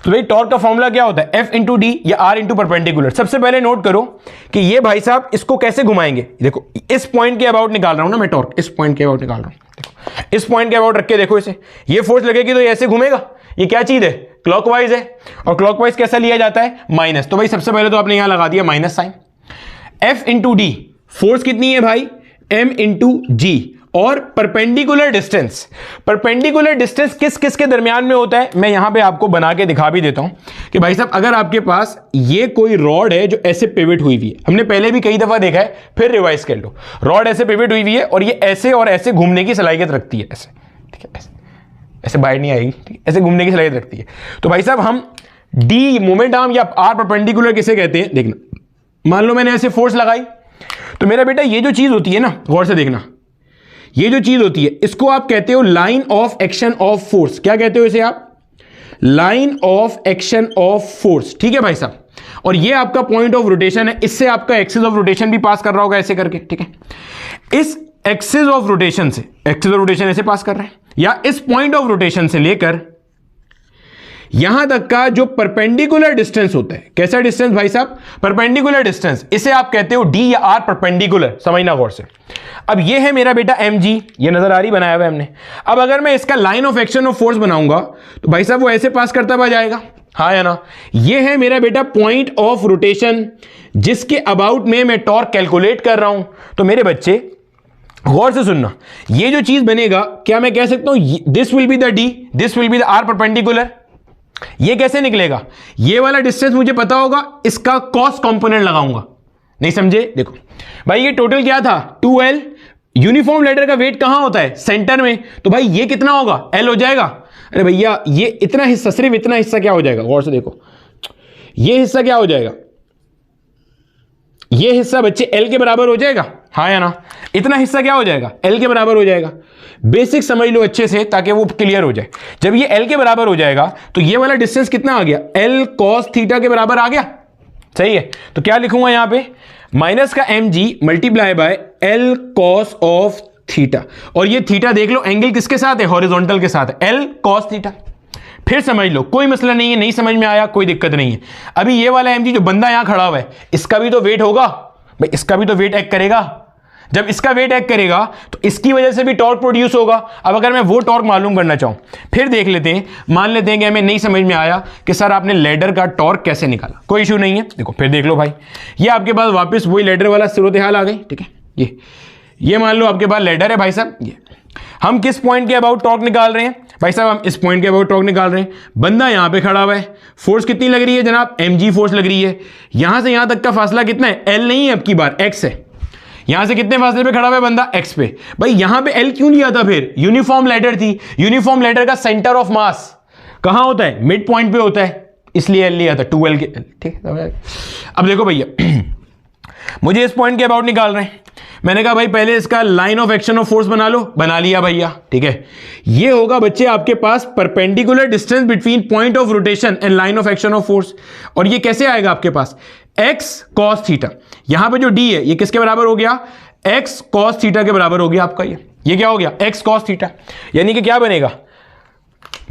[SPEAKER 1] तो भाई टॉर्क का फॉर्मूला क्या होता है, F इंटू डी या R इंटू परपेंडिकुलर। सबसे पहले नोट करो कि ये भाई साहब इसको कैसे घुमाएंगे। देखो इस पॉइंट के अबाउट निकाल रहा हूं ना मैं टॉर्क, इस पॉइंट के अबाउट निकाल रहा हूं। देखो इस पॉइंट के अबाउट रख के देखो इसे, ये फोर्स लगेगी तो ये ऐसे घूमेगा। ये क्या चीज है, क्लॉकवाइज है, और क्लॉकवाइज कैसा लिया जाता है, माइनस। तो भाई सबसे पहले तो आपने यहां लगा दिया minus sign. F into D, force कितनी है भाई, M इंटू जी, और परपेंडिकुलर डिस्टेंस, परपेंडिकुलर डिस्टेंस किस किस के दरमियान में होता है, मैं यहां पे आपको बना के दिखा भी देता हूं कि भाई साहब अगर आपके पास ये कोई रॉड है जो ऐसे पिवट हुई हुई है, हमने पहले भी कई दफा देखा है, फिर रिवाइज कर लो। रॉड ऐसे पिवट हुई हुई है और ये ऐसे और ऐसे घूमने की सलाहियत रखती है, ऐसे, ठीक है, ऐसे बाहर नहीं आएगी, ठीक है, ऐसे घूमने की सलाहियत रखती है। तो भाई साहब हम डी मोमेंट आर्म या आर परपेंडिकुलर किसे कहते हैं, देखना, मान लो मैंने ऐसे फोर्स लगाई, तो मेरा बेटा ये जो चीज होती है ना, गौर से देखना, ये जो चीज होती है इसको आप कहते हो line of action of force. क्या कहते हो इसे आप? Line of action of force. ठीक है भाई साहब, और ये आपका पॉइंट ऑफ रोटेशन है, इससे आपका एक्सिस ऑफ रोटेशन भी पास कर रहा होगा ऐसे करके। ठीक है, इस एक्सिस ऑफ रोटेशन से, एक्सिस ऑफ रोटेशन ऐसे पास कर रहे हैं, या इस पॉइंट ऑफ रोटेशन से लेकर यहां तक का जो परपेंडिकुलर डिस्टेंस होता है, कैसा डिस्टेंस भाई साहब? परपेंडिकुलर डिस्टेंस, इसे आप कहते हो डी या आर परपेंडिकुलर। समझना गौर से। अब ये है मेरा बेटा mg, ये नजर आ रही, बनाया हुआ है हमने। अब अगर मैं इसका line of action of force बनाऊंगा तो भाई साहब वो ऐसे पास करता हुआ जाएगा, हाँ या ना? ये है मेरा बेटा पॉइंट ऑफ रोटेशन, जिसके अबाउट में मैं टॉर्क कैलकुलेट कर रहा हूं। तो मेरे बच्चे गौर से सुनना, ये जो चीज बनेगा, क्या मैं कह सकता हूं this will be the D, this will be the R perpendicular? ये कैसे निकलेगा? ये वाला डिस्टेंस मुझे पता होगा, इसका कॉस कंपोनेंट लगाऊंगा। नहीं समझे? देखो भाई, ये टोटल क्या था? 2L। यूनिफॉर्म लेटर का वेट कहां होता है? सेंटर में। तो भाई ये कितना होगा? L हो जाएगा। अरे भैया ये इतना हिस्सा, सिर्फ इतना हिस्सा क्या हो जाएगा? गौर से देखो, ये हिस्सा क्या हो जाएगा? ये हिस्सा बच्चे L के बराबर हो जाएगा, हाँ या ना? इतना हिस्सा क्या हो जाएगा? L के बराबर हो जाएगा। बेसिक समझ लो अच्छे से ताकि वो क्लियर हो जाए। जब ये L के बराबर हो जाएगा तो ये वाला डिस्टेंस कितना आ गया? L cos थीटा के बराबर आ गया। सही है, तो क्या लिखूंगा यहां पे? माइनस का mg multiply by L cos of theta. और ये थीटा देख लो एंगल किसके साथ है? हॉरिजॉन्टल के साथ है, L cos थीटा। फिर समझ लो, कोई मसला नहीं है, नहीं समझ में आया कोई दिक्कत नहीं है। अभी ये वाला mg जो बंदा यहां खड़ा हुआ है, इसका भी तो वेट होगा भाई, इसका भी तो वेट एक्ट करेगा। जब इसका वेट एक्ट करेगा तो इसकी वजह से भी टॉर्क प्रोड्यूस होगा। अब अगर मैं वो टॉर्क मालूम करना चाहूं, फिर देख लेते हैं, मान लेते हैं कि हमें नहीं समझ में आया कि सर आपने लेडर का टॉर्क कैसे निकाला। कोई इशू नहीं है, देखो फिर देख लो भाई, ये आपके पास वापस वही लेडर वाला सूरत हाल आ गई। ठीक है, ये मान लो आपके पास लेडर है भाई साहब। ये हम किस पॉइंट के अबाउट टॉर्क निकाल रहे हैं भाई साहब? हम इस पॉइंट के अबाउट टॉर्क निकाल रहे हैं। बंदा यहां पे खड़ा हुआ है, फोर्स कितनी लग रही है जनाब? mg फोर्स लग रही है। यहां से यहां तक का फासला कितना है? L नहीं है, अब की बार x है। यहां से कितने फासले पे खड़ा हुआ है बंदा? x पे। भाई यहां पे L क्यों लिया था? फिर यूनिफॉर्म लेडर थी, यूनिफॉर्म लेडर का सेंटर ऑफ मास कहां होता है? मिड पॉइंट पे होता है, इसलिए L लिया था 2L के। ठीक है, अब देखो भैया मुझे इस पॉइंट के अबाउट निकाल रहे हैं। मैंने कहा भाई पहले इसका line of action of force बना लो, बना लिया भैया। ठीक है, ये होगा बच्चे आपके पास perpendicular distance between point of rotation and line of action of force. और ये कैसे आएगा आपके पास? x cos theta. यहां पे जो d है ये किसके बराबर हो गया? x cos थीटा के बराबर हो गया आपका। ये क्या हो गया? x cos theta. यानी कि क्या बनेगा?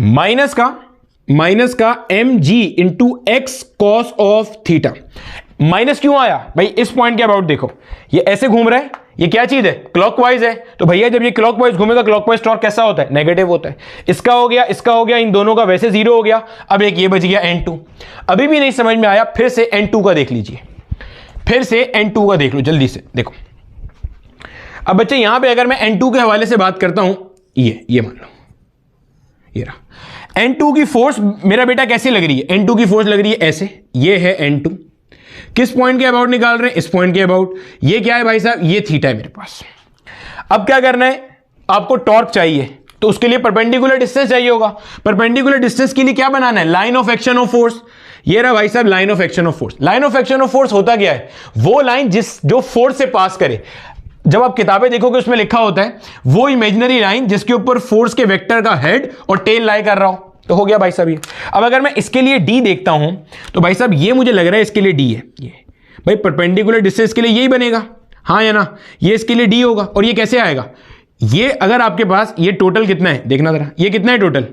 [SPEAKER 1] माइनस का mg into x cos of theta. Minus क्यों आया भाई? इस पॉइंट के अबाउट देखो, ये ऐसे घूम रहा है, ये क्या चीज है? क्लॉकवाइज है। तो भैया जब ये क्लॉकवाइज घूमेगा, क्लॉकवाइज टॉर्क कैसा होता है? नेगेटिव होता है। इसका हो गया, इसका हो गया, इन दोनों का वैसे जीरो हो गया। अब एक ये बच गया n2। अभी भी नहीं समझ में आया, फिर से n2 का देख लीजिए, फिर से n2 का देख लो जल्दी से। देखो अब बच्चे यहां पे अगर मैं n2 के हवाले से बात करता हूं, ये मान लो ये रहा n2 की फोर्स मेरा बेटा कैसी लग रही है? n2 की फोर्स लग रही है ऐसे, ये है n2। किस पॉइंट के अबाउट निकाल रहे हैं? इस पॉइंट के अबाउट। ये क्या है भाई साहब? ये थीटा है मेरे पास। अब क्या करना है? आपको टॉर्क चाहिए, तो उसके लिए परपेंडिकुलर डिस्टेंस चाहिए होगा। परपेंडिकुलर डिस्टेंस के लिए क्या बनाना है? Line of action of force. ये रहा भाई साहब line of action of force. Line of action of force होता क्या है? वो लाइन जो फोर्स से पास करे। जब आप किताबें देखोगे उसमें लिखा होता है वो इमेजिनरी लाइन जिसके ऊपर फोर्स के वेक्टर का हेड और टेल लाई कर रहा हो। तो हो गया भाई साहब ये। अब अगर मैं इसके लिए d देखता हूं तो भाई साहब ये मुझे लग रहा है इसके लिए d है। ये भाई परपेंडिकुलर डिस्टेंस के लिए यही बनेगा, हाँ या ना? ये इसके लिए d होगा। और ये कैसे आएगा? ये अगर आपके पास ये टोटल कितना है देखना जरा, ये कितना है टोटल?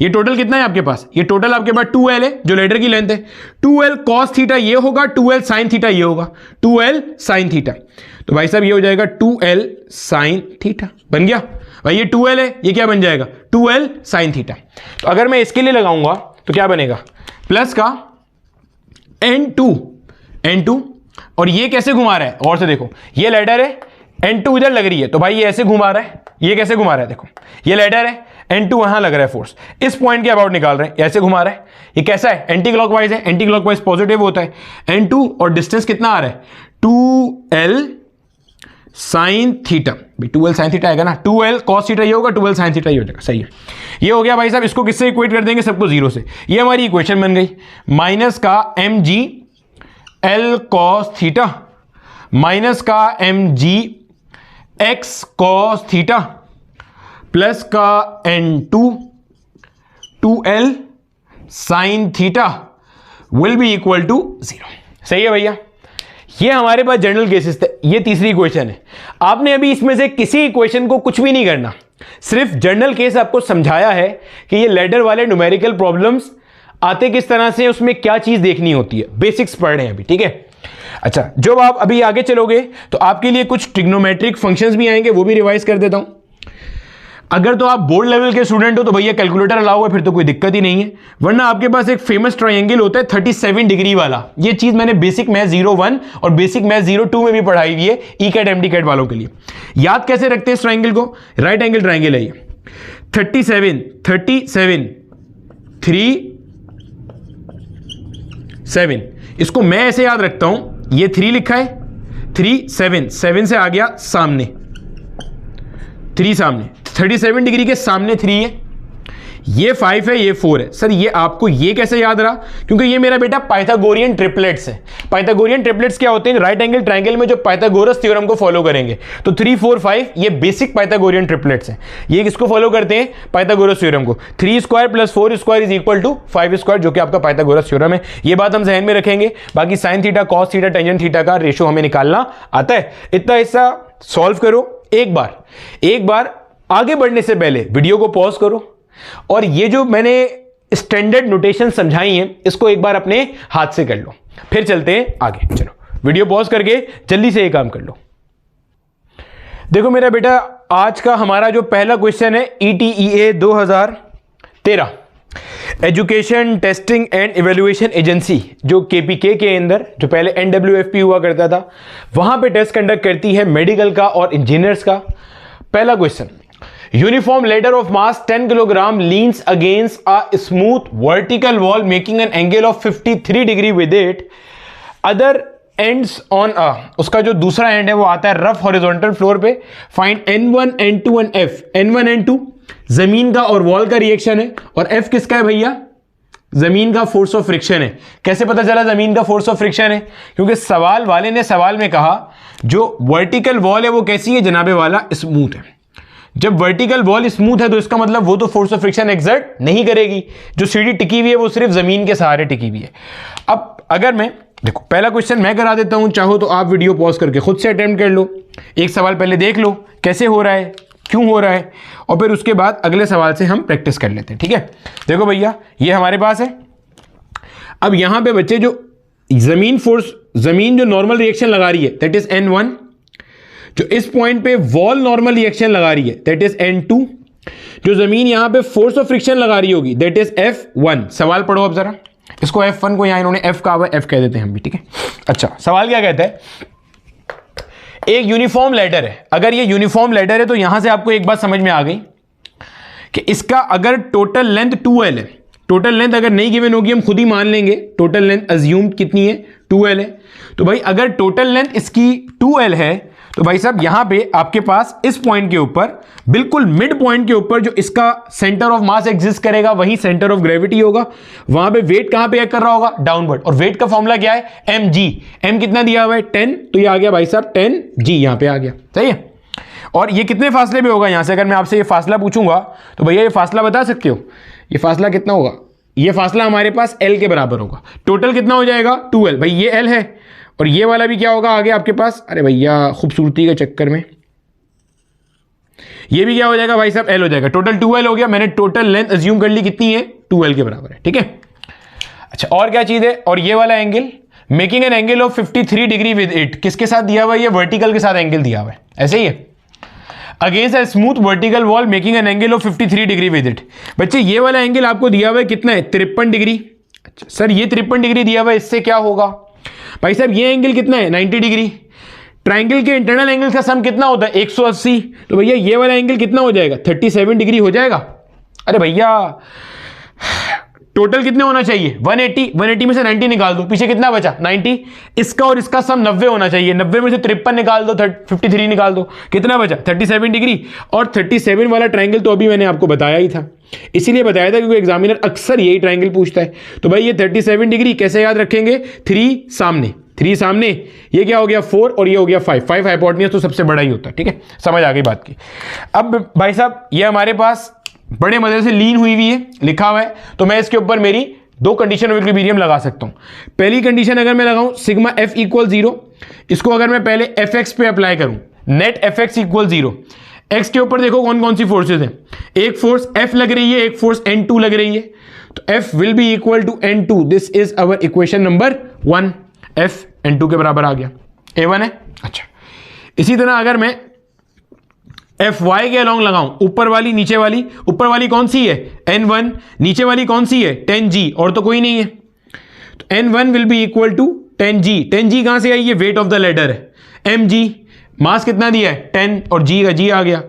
[SPEAKER 1] ये टोटल कितना है आपके पास? ये टोटल आपके पास 2L है जो लेडर की लेंथ है। 2L cos थीटा ये होगा, 2L sin थीटा ये होगा, 2L sin थीटा। तो भाई साहब ये हो जाएगा 2L sin थीटा। बन गया भाई, ये 2L है, ये क्या बन जाएगा? 2L sin theta. तो अगर मैं इसके लिए लगाऊंगा तो क्या बनेगा? प्लस का n2 और ये कैसे घुमा रहा है? और से देखो, ये लेडर है, n2 इधर लग रही है, तो भाई ये ऐसे घुमा रहा है। ये कैसे घुमा रहा है? देखो ये लेडर है, n2 वहां लग रहा है फोर्स, इस पॉइंट के अबाउट निकाल रहे हैं, ऐसे घुमा रहा है। ये कैसा है? एंटी क्लॉकवाइज है, एंटी क्लॉकवाइज पॉजिटिव होता है। n2 और डिस्टेंस कितना आ रहा है? 2L साइन थीटा, भाई 2l साइन थीटा आएगा ना, 2l cos थीटा ये होगा, 2l साइन थीटा ये हो जाएगा, सही है। ये हो गया भाई साहब, इसको किससे इक्वेट कर देंगे, सबको जीरो से, ये हमारी इक्वेशन बन गई। माइनस का mg l cos theta minus का mg x cos theta plus का n2 2l sine theta will be equal to 0। सही है भैया, ये हमारे पास जनरल केसेस थे। ये तीसरी इक्वेशन है। आपने अभी इसमें से किसी इक्वेशन को कुछ भी नहीं करना, सिर्फ जनरल केस आपको समझाया है कि ये लैडर वाले न्यूमेरिकल प्रॉब्लम्स आते किस तरह से, उसमें क्या चीज देखनी होती है, बेसिक्स पढ़ रहे हैं अभी, ठीक है। अच्छा, जब आप अभी आगे चलोगे तो आपके लिए कुछ ट्रिग्नोमेट्रिक फंक्शंस भी आएंगे, वो भी रिवाइज कर देता हूं। अगर तो आप बोर्ड लेवल के स्टूडेंट हो तो भैया कैलकुलेटर अलाउ है, फिर तो कोई दिक्कत ही नहीं है, वरना आपके पास एक फेमस ट्रायंगल होता है 37 डिग्री वाला। ये चीज मैंने बेसिक मैथ 01 और बेसिक मैथ 02 में भी पढ़ाई हुई है, ई कैट एमडी कैट वालों के लिए। याद कैसे रखते हैं इस ट्रायंगल को, राइट एंगल ट्रायंगल है ये, 37 3 7, इसको मैं ऐसे याद रखता हूं, ये 3 लिखा है, 3 7 से आ गया सामने, 3 सामने, 37 डिग्री के सामने 3 है, ये 5 है, ये 4 है। सर ये आपको ये कैसे याद रहा, क्योंकि ये मेरा बेटा पाइथागोरियन ट्रिपलेट्स है। पाइथागोरियन ट्रिपलेट्स क्या होते हैं, राइट एंगल ट्रायंगल में जो पाइथागोरस थ्योरम को फॉलो करेंगे, तो 3 4 5 ये बेसिक पाइथागोरियन ट्रिपलेट्स हैं। ये किसको फॉलो करते हैं, पाइथागोरस थ्योरम को। 3 square plus 4 square is equal to 5 square, जो कि आपका पाइथागोरस थ्योरम है। ये बात हम ध्यान में रखेंगे। बाकी sine theta cos theta tangent theta का रेशो हमें निकालना आता है। इतना हिस्सा सॉल्व करो। एक बार आगे बढ़ने से पहले वीडियो को पॉज करो और ये जो मैंने स्टैंडर्ड नोटेशन समझाई हैं इसको एक बार अपने हाथ से कर लो, फिर चलते हैं आगे। चलो वीडियो पॉज करके जल्दी से ये काम कर लो। देखो मेरा बेटा, आज का हमारा जो पहला क्वेश्चन है ETEA 2013 education testing and evaluation agency, जो KPK के अंदर जो पहले NWFP हुआ करता था, वहां पे टेस्ट कंडक्ट करती है मेडिकल का और इंजीनियर्स का। पहला question, uniform ladder of mass 10 kilogram leans against a smooth vertical wall making an angle of 53 degree with it, other ends on a, उसका जो दूसरा एंड है वो आता है रफ हॉरिजॉन्टल फ्लोर पे। Find N1 N2 and F। N1 N2 जमीन का और वॉल का रिएक्शन है, और F किसका है भैया, जमीन का फोर्स ऑफ फ्रिक्शन है। कैसे पता चला जमीन का फोर्स ऑफ फ्रिक्शन है, क्योंकि सवाल वाले ने सवाल में कहा जो वर्टिकल वॉल है वो कैसी है जनाबे वाला, स्मूथ है। जब वर्टिकल वॉल स्मूथ है तो इसका मतलब वो तो फोर्स ऑफ फ्रिक्शन एक्सर्ट नहीं करेगी, जो सीढ़ी टिकी हुई है वो सिर्फ जमीन के सहारे टिकी हुई है। अब अगर मैं, देखो पहला क्वेश्चन मैं करा देता हूं, चाहो तो आप वीडियो पॉज करके खुद से अटेम्प्ट कर लो। एक सवाल पहले देख लो कैसे हो रहा है, क्यों हो रहा है, और फिर उसके बाद अगले सवाल से हम प्रैक्टिस कर लेते हैं, ठीक है। देखो भैया ये हमारे पास है। अब यहां पे बच्चे जो जमीन जो नॉर्मल रिएक्शन लगा रही है दैट इज N1, जो इस पॉइंट पे वॉल नॉर्मल रिएक्शन लगा रही है दैट इज N2, जो जमीन यहां पे फोर्स ऑफ फ्रिक्शन लगा रही होगी दैट इज F1। सवाल पढ़ो अब जरा, इसको F1 को यहां इन्होंने F कहा हुआ, F कह देते हैं हम भी, ठीक है। अच्छा सवाल क्या कहता है, एक यूनिफॉर्म लेडर है। अगर ये यूनिफॉर्म लेडर है तो यहां से आपको एक बात समझ में आ गई कि इसका अगर टोटल लेंथ 2L है, टोटल लेंथ अगर नहीं गिवन होगी हम खुद ही मान लेंगे, टोटल लेंथ अज्यूम कितनी है 2L है। तो भाई अगर टोटल लेंथ इसकी 2L है तो भाई साहब यहां पे आपके पास इस पॉइंट के ऊपर, बिल्कुल मिड पॉइंट के ऊपर जो इसका सेंटर ऑफ मास एग्जिस्ट करेगा वही सेंटर ऑफ ग्रेविटी होगा। वहां पे वेट कहां पे एक्ट कर रहा होगा, डाउनवर्ड। और वेट का फॉर्मूला क्या है, mg। m कितना दिया हुआ है 10, तो ये आ गया भाई साहब 10g, यहां पे आ गया, सही है। और ये कितने फासले में होगा यहां से, अगर मैं आपसे ये फासला पूछूंगा तो भैया ये फासला बता सकते हो, ये फासला कितना होगा, ये फासला हमारे पास L के बराबर होगा। टोटल कितना हो जाएगा 2L, भाई ये L है और ये वाला भी क्या होगा आगे आपके पास, अरे भैया खूबसूरती के चक्कर में ये भी क्या हो जाएगा भाई साहब L हो जाएगा। टोटल 2L हो गया, मैंने टोटल लेंथ अज्यूम कर ली कितनी है 2L के बराबर है, ठीक है। अच्छा और क्या चीज है, और ये वाला angle making an angle of 53 degree with it, किसके साथ दिया हुआ है, ये वर्टिकल के साथ एंगल दिया हुआ है, ऐसे ही है। Against a smooth vertical wall making an angle of 53 degree with it. बच्चे ये वाला एंगल आपको दिया हुआ है कितना है 53 डिग्री। अच्छा सर ये 53 डिग्री दिया हुआ है, इससे क्या होगा भाई साहब, ये एंगल कितना है 90 डिग्री। ट्राइंगल के इंटरनल एंगल का सम कितना होता है 180, तो भैया ये वाला एंगल कितना हो जाएगा 37 डिग्री हो जाएगा। अरे भैया टोटल कितने होना चाहिए 180, 180 में से 90 निकाल दो, पीछे कितना बचा 90, इसका और इसका सम 90 होना चाहिए, 90 में से 53 निकाल दो, 53 निकाल दो, कितना बचा 37 डिग्री। और 37 वाला ट्राइंगल तो अभी मैंने आपको बताया ही था, इसीलिए बताया था क्योंकि एग्जामिनर अक्सर यही ट्राइंगल पूछता है। तो भाई ये 37 डिग्री कैसे याद रखेंगे, 3 सामने, ये क्या हो गया 4 और ये हो गया 5 हाइपोटेन्यूज तो सबसे बड़ा ही होता है, ठीक है, समझ आ गई बात की। अब भाई साहब ये हमारे पास बड़े मजे से लीन हुई है, लिखा हुआ है, तो मैं इसके ऊपर मेरी दो कंडीशन ऑफ इक्विलिब्रियम लगा सकता हूं। पहली कंडीशन अगर मैं लगाऊं सिग्मा एफ इक्वल 0, इसको अगर मैं पहले एफ एक्स पे अप्लाई करूं, net F x equal 0, x के ऊपर देखो कौन कौन सी फोर्सेज हैं, एक फोर्स एफ लग रही है, एक फोर्स N2 लग रही है, तो F will be equal to N2, this is our equation number 1, एफ N2 के बराबर आ गया, A1 है। अच्छा, इसी तरह अगर मैं एफ वाई के अलॉन्ग लगाऊं, ऊपर वाली नीचे वाली, ऊपर वाली कौन सी है N1, नीचे वाली कौन सी है 10G, और तो कोई नहीं है, तो N1 will be equal to 10G, 10G कहां से आई, ये वेट ऑफ द लेडर है, mg मास कितना दिया है 10 और g का g आ गया,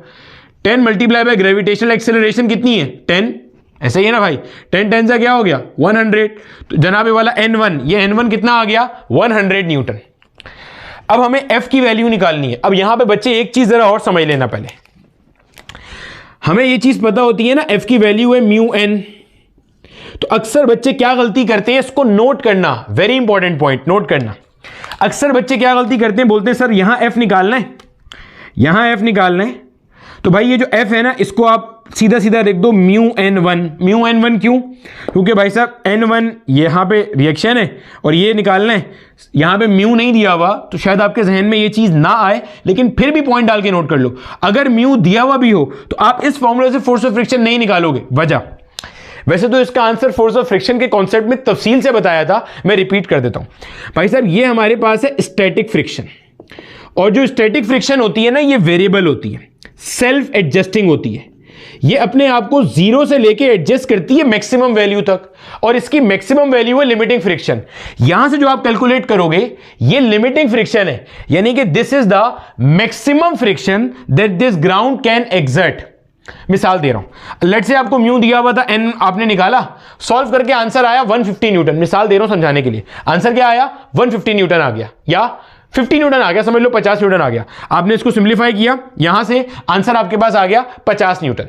[SPEAKER 1] 10 मल्टीप्लाई बाय ग्रेविटेशनल एक्सेलरेशन कितनी है 10, ऐसे ही है ना भाई, 10 से क्या हो गया 100, तो जनाब ये वाला N1, ये N1 कितना आ गया 100 न्यूटन। अब हमें f की वैल्यू निकालनी है। अब यहां पे बच्चे एक चीज जरा और समझ लेना, पहले हमें ये चीज पता होती है ना f की वैल्यू है म्यू n, तो अक्सर बच्चे क्या गलती करते हैं, इसको नोट करना, वेरी इंपॉर्टेंट पॉइंट नोट करना। अक्सर बच्चे क्या गलती करते हैं, बोलते हैं सर यहां f निकालना है, यहां f निकालना है, तो भाई ये जो f है ना इसको आप सीधा सीधा लिख दो म्यू n1, म्यू n1 क्यों, क्योंकि भाई साहब n1 यहां पे रिएक्शन है और ये निकालना है, यहां पे म्यू नहीं दिया हुआ तो शायद आपके जहन में ये चीज ना आए, लेकिन फिर भी पॉइंट डाल के नोट कर लो, अगर म्यू दिया हुआ भी हो तो आप इस फॉर्मूले से फोर्स ऑफ फ्रिक्शन नहीं निकालोगे। वजह, वैसे तो इसका आंसर फोर्स ऑफ फ्रिक्शन के कॉन्सेप्ट में तफसील से बताया था, मैं रिपीट कर देता हूं। भाई साहब ये हमारे पास है स्टैटिक फ्रिक्शन, और जो स्टैटिक फ्रिक्शन होती है ना ये वेरिएबल होती है, सेल्फ एडजस्टिंग होती है, ये अपने आप को 0 से लेके एडजस्ट करती है मैक्सिमम वैल्यू तक, और इसकी मैक्सिमम वैल्यू है लिमिटिंग फ्रिक्शन। यहां से जो आप कैलकुलेट करोगे ये लिमिटिंग फ्रिक्शन है, यानी कि this is the maximum friction that this ground can exert. मिसाल दे रहा हूं, लेट्स से आपको म्यू दिया हुआ था, n आपने निकाला, सॉल्व करके आंसर आया 150 न्यूटन, मिसाल दे रहा हूं समझाने के लिए, आंसर क्या आया 150 न्यूटन आ गया, या 50 न्यूटन आ गया, समझ लो 50 न्यूटन आ गया, आपने इसको सिंप्लीफाई किया, यहां से आंसर आपके पास आ गया 50 न्यूटन।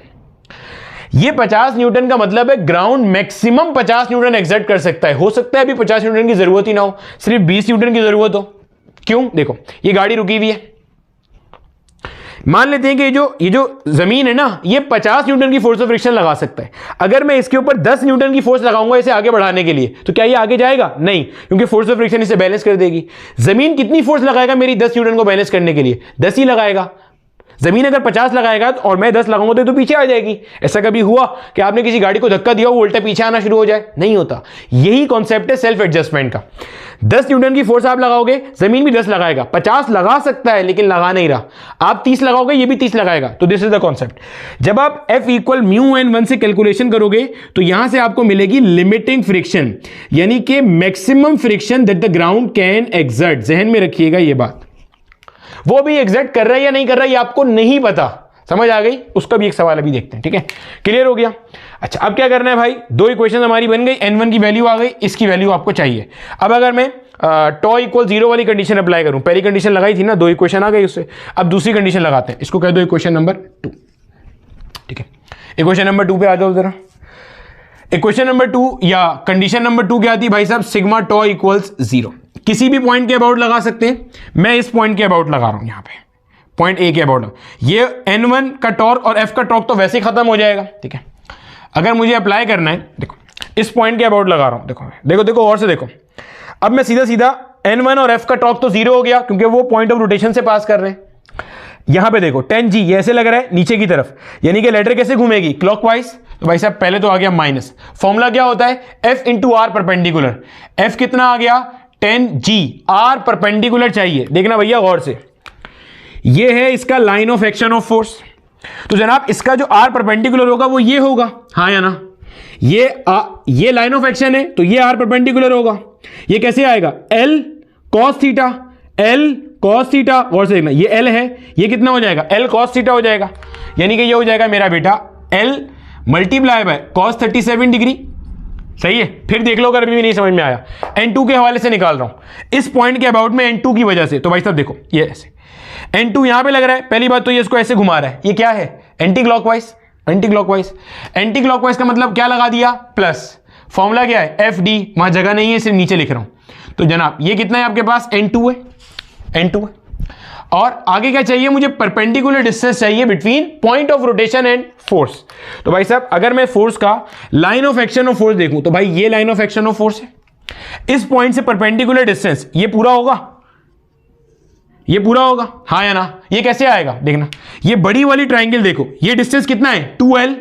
[SPEAKER 1] ये 50 न्यूटन का मतलब है ग्राउंड मैक्सिमम 50 न्यूटन एक्सर्ट कर सकता है, हो सकता है अभी 50 न्यूटन की जरूरत ही ना हो, सिर्फ 20 न्यूटन की जरूरत हो। क्यों, देखो ये गाड़ी रुकी हुई है, मान लेते हैं कि ये जो जमीन है ना ये 50 न्यूटन की फोर्स ऑफ फ्रिक्शन लगा सकता है, अगर मैं इसके ऊपर 10 न्यूटन की फोर्स लगाऊंगा इसे आगे बढ़ाने के लिए, तो क्या ये आगे जाएगा, नहीं, क्योंकि फोर्स ऑफ फ्रिक्शन इसे बैलेंस कर देगी। जमीन कितनी फोर्स लगाएगा मेरी 10 न्यूटन को बैलेंस करने के लिए, 10 ही लगाएगा। जमीन अगर 50 लगाएगा और मैं 10 लगाऊंगा तो पीछे आ जाएगी। ऐसा कभी हुआ कि आपने किसी गाड़ी को धक्का दिया वो उल्टा पीछे आना शुरू हो जाए, नहीं होता। यही कॉन्सेप्ट है सेल्फ एडजस्टमेंट का। 10 न्यूटन की फोर्स आप लगाओगे, जमीन भी 10 लगाएगा, 50 लगा सकता है लेकिन लगा नहीं रहा, आप 30 लगाओगे ये भी 30 लगाएगा, तो दिस इज द कॉन्सेप्ट। जब आप F इक्वल म्यू n1 से कैलकुलेशन करोगे तो यहां से आपको मिलेगी लिमिटिंग फ्रिक्शन, यानी कि maximum friction that the ground can exert. जहन में रखिएगा ये बात, वो भी एग्जैक्ट कर रहा है या नहीं कर रहा है ये आपको नहीं पता, समझ आ गई। उसका भी एक सवाल अभी देखते हैं, ठीक है, क्लियर हो गया। अच्छा अब क्या करना है भाई, दो इक्वेशन हमारी बन गई, n1 की वैल्यू आ गई, इसकी वैल्यू आपको चाहिए। अब अगर मैं टॉ इक्वल 0 वाली कंडीशन अप्लाई करूं, पहली कंडीशन लगाई थी ना, दो इक्वेशन आ गई उससे, अब दूसरी कंडीशन लगाते हैं, इसको कह दो इक्वेशन नंबर 2, ठीक है। इक्वेशन नंबर 2 पे आ जाओ जरा। इक्वेशन नंबर 2 या कंडीशन नंबर 2 क्या आती है भाई साहब, सिग्मा टॉ इक्वल्स 0। किसी भी पॉइंट के अबाउट लगा सकते हैं, मैं इस पॉइंट के अबाउट लगा रहा हूं, यहां पे पॉइंट ए के अबाउट। ये n1 का टॉर्क और f का टॉर्क तो वैसे ही खत्म हो जाएगा, ठीक है। अगर मुझे अप्लाई करना है, देखो इस पॉइंट के अबाउट लगा रहा हूं, देखो देखो देखो और से देखो, अब मैं सीधा सीधा n1 और f का टॉर्क तो 0 हो गया क्योंकि वो पॉइंट ऑफ रोटेशन से पास कर रहे हैं। यहां पे देखो 10G ये ऐसे लग रहा है नीचे की तरफ, यानी कि लेटर कैसे घूमेगी, क्लॉकवाइज। तो भाई साहब पहले तो आ गया माइनस, फॉर्मूला क्या होता है f into R perpendicular, f कितना आ गया 10G, आर परपेंडिकुलर चाहिए, देखना भैया गौर से, ये है इसका line of action of force, तो जनाब इसका जो आर परपेंडिकुलर होगा वो ये होगा, हाँ या ना, ये लाइन ऑफ एक्शन है तो ये आर परपेंडिकुलर होगा। ये कैसे आएगा, L cos theta, L cos theta, और से देखना ये L है, ये कितना हो जाएगा L cos थीटा हो जाएगा, यानी कि ये हो जाएगा मेरा बेटा L multiply by cos 37 degree सही है। फिर देख लो अगर अभी भी नहीं समझ में आया, N2 के हवाले से निकाल रहा हूं इस पॉइंट के अबाउट में N2 की वजह से। तो भाई साहब देखो ये ऐसे N2 यहां पे लग रहा है, पहली बात तो ये इसको ऐसे घुमा रहा है, ये क्या है anti clockwise. Anti clockwise, anti clockwise का मतलब क्या लगा दिया प्लस, फॉर्मूला क्या है एफ डी, वहां जगह नहीं है सिर्फ नीचे लिख रहा हूं। तो जनाब ये कितना है आपके पास N2 है, N2 है। और आगे क्या चाहिए मुझे, परपेंडिकुलर डिस्टेंस चाहिए between point of rotation and force. तो भाई साहब अगर मैं फोर्स का line of action of force देखूं तो भाई ये line of action of force है, इस पॉइंट से परपेंडिकुलर डिस्टेंस ये पूरा होगा, ये पूरा होगा, हाँ या ना। ये कैसे आएगा देखना, ये बड़ी वाली ट्राइंगल देखो, ये डिस्टेंस कितना है 2l,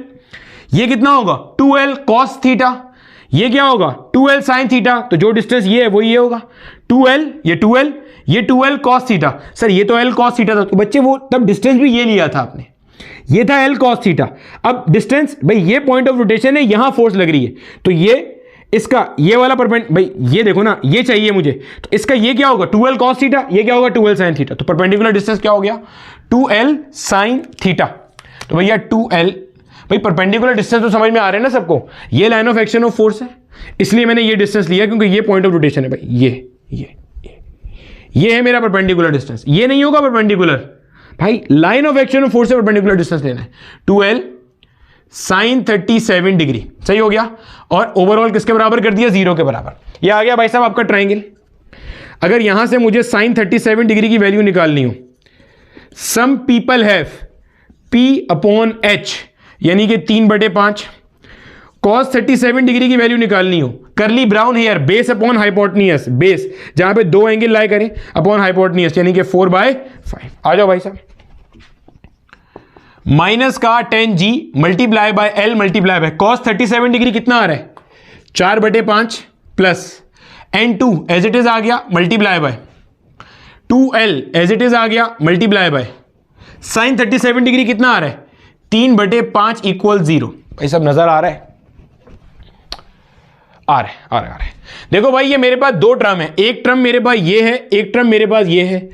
[SPEAKER 1] ये कितना होगा 2l cos थीटा, ये क्या होगा 2l sin थीटा। तो जो डिस्टेंस ये है वो ये होगा 2l, ये 2l, ये 2l cos थीटा। सर ये तो l cos थीटा था, तो बच्चे वो तब डिस्टेंस भी ये लिया था आपने, ये था l cos थीटा। अब डिस्टेंस भाई ये पॉइंट ऑफ रोटेशन है, यहां फोर्स लग रही है, तो ये इसका ये वाला परपेंडिकुलर, भाई ये देखो ना ये चाहिए मुझे, तो इसका ये क्या होगा 2l cos थीटा, ये क्या होगा 2l sin थीटा। तो परपेंडिकुलर डिस्टेंस क्या हो गया 2l sin थीटा। तो भैया 2l, भाई परपेंडिकुलर डिस्टेंस तो समझ में आ रहे हैं ना सबको, ये line of action of force है, इसलिए मैंने ये डिस्टेंस लिया क्योंकि ये पॉइंट ऑफ रोटेशन है भाई, ये है मेरा परपेंडिकुलर डिस्टेंस। ये नहीं होगा परपेंडिकुलर, भाई line of action of force से परपेंडिकुलर डिस्टेंस लेना है 2l sin 37 डिग्री, सही हो गया। और ओवरऑल किसके बराबर कर दिया 0 के बराबर। ये आ गया भाई साहब आपका ट्राइंगल। अगर यहां से मुझे sin 37 डिग्री की वैल्यू निकालनी हो, सम पीपल हैव P/H यानी कि 3/5, cos 37 डिग्री की वैल्यू निकालनी हो, curly brown hair, base upon hypotenuse, base जहां पे दो एंगल लाई करें अपॉन हाइपोटेन्यूस यानी कि 4/5। आ जाओ भाई साहब, माइनस का tan g multiply by l multiply by cos 37 degree कितना आ रहा है 4/5 plus N2 as it is आ गया multiply by 2l as it is आ गया मल्टीप्लाई बाय sin 37 डिग्री कितना आ रहा है 3/5 इक्वल 0। भाई सब नजर आ रहा है, आ रहा है। देखो भाई ये मेरे पास दो टर्म है, एक टर्म मेरे पास ये है, एक टर्म मेरे पास ये है।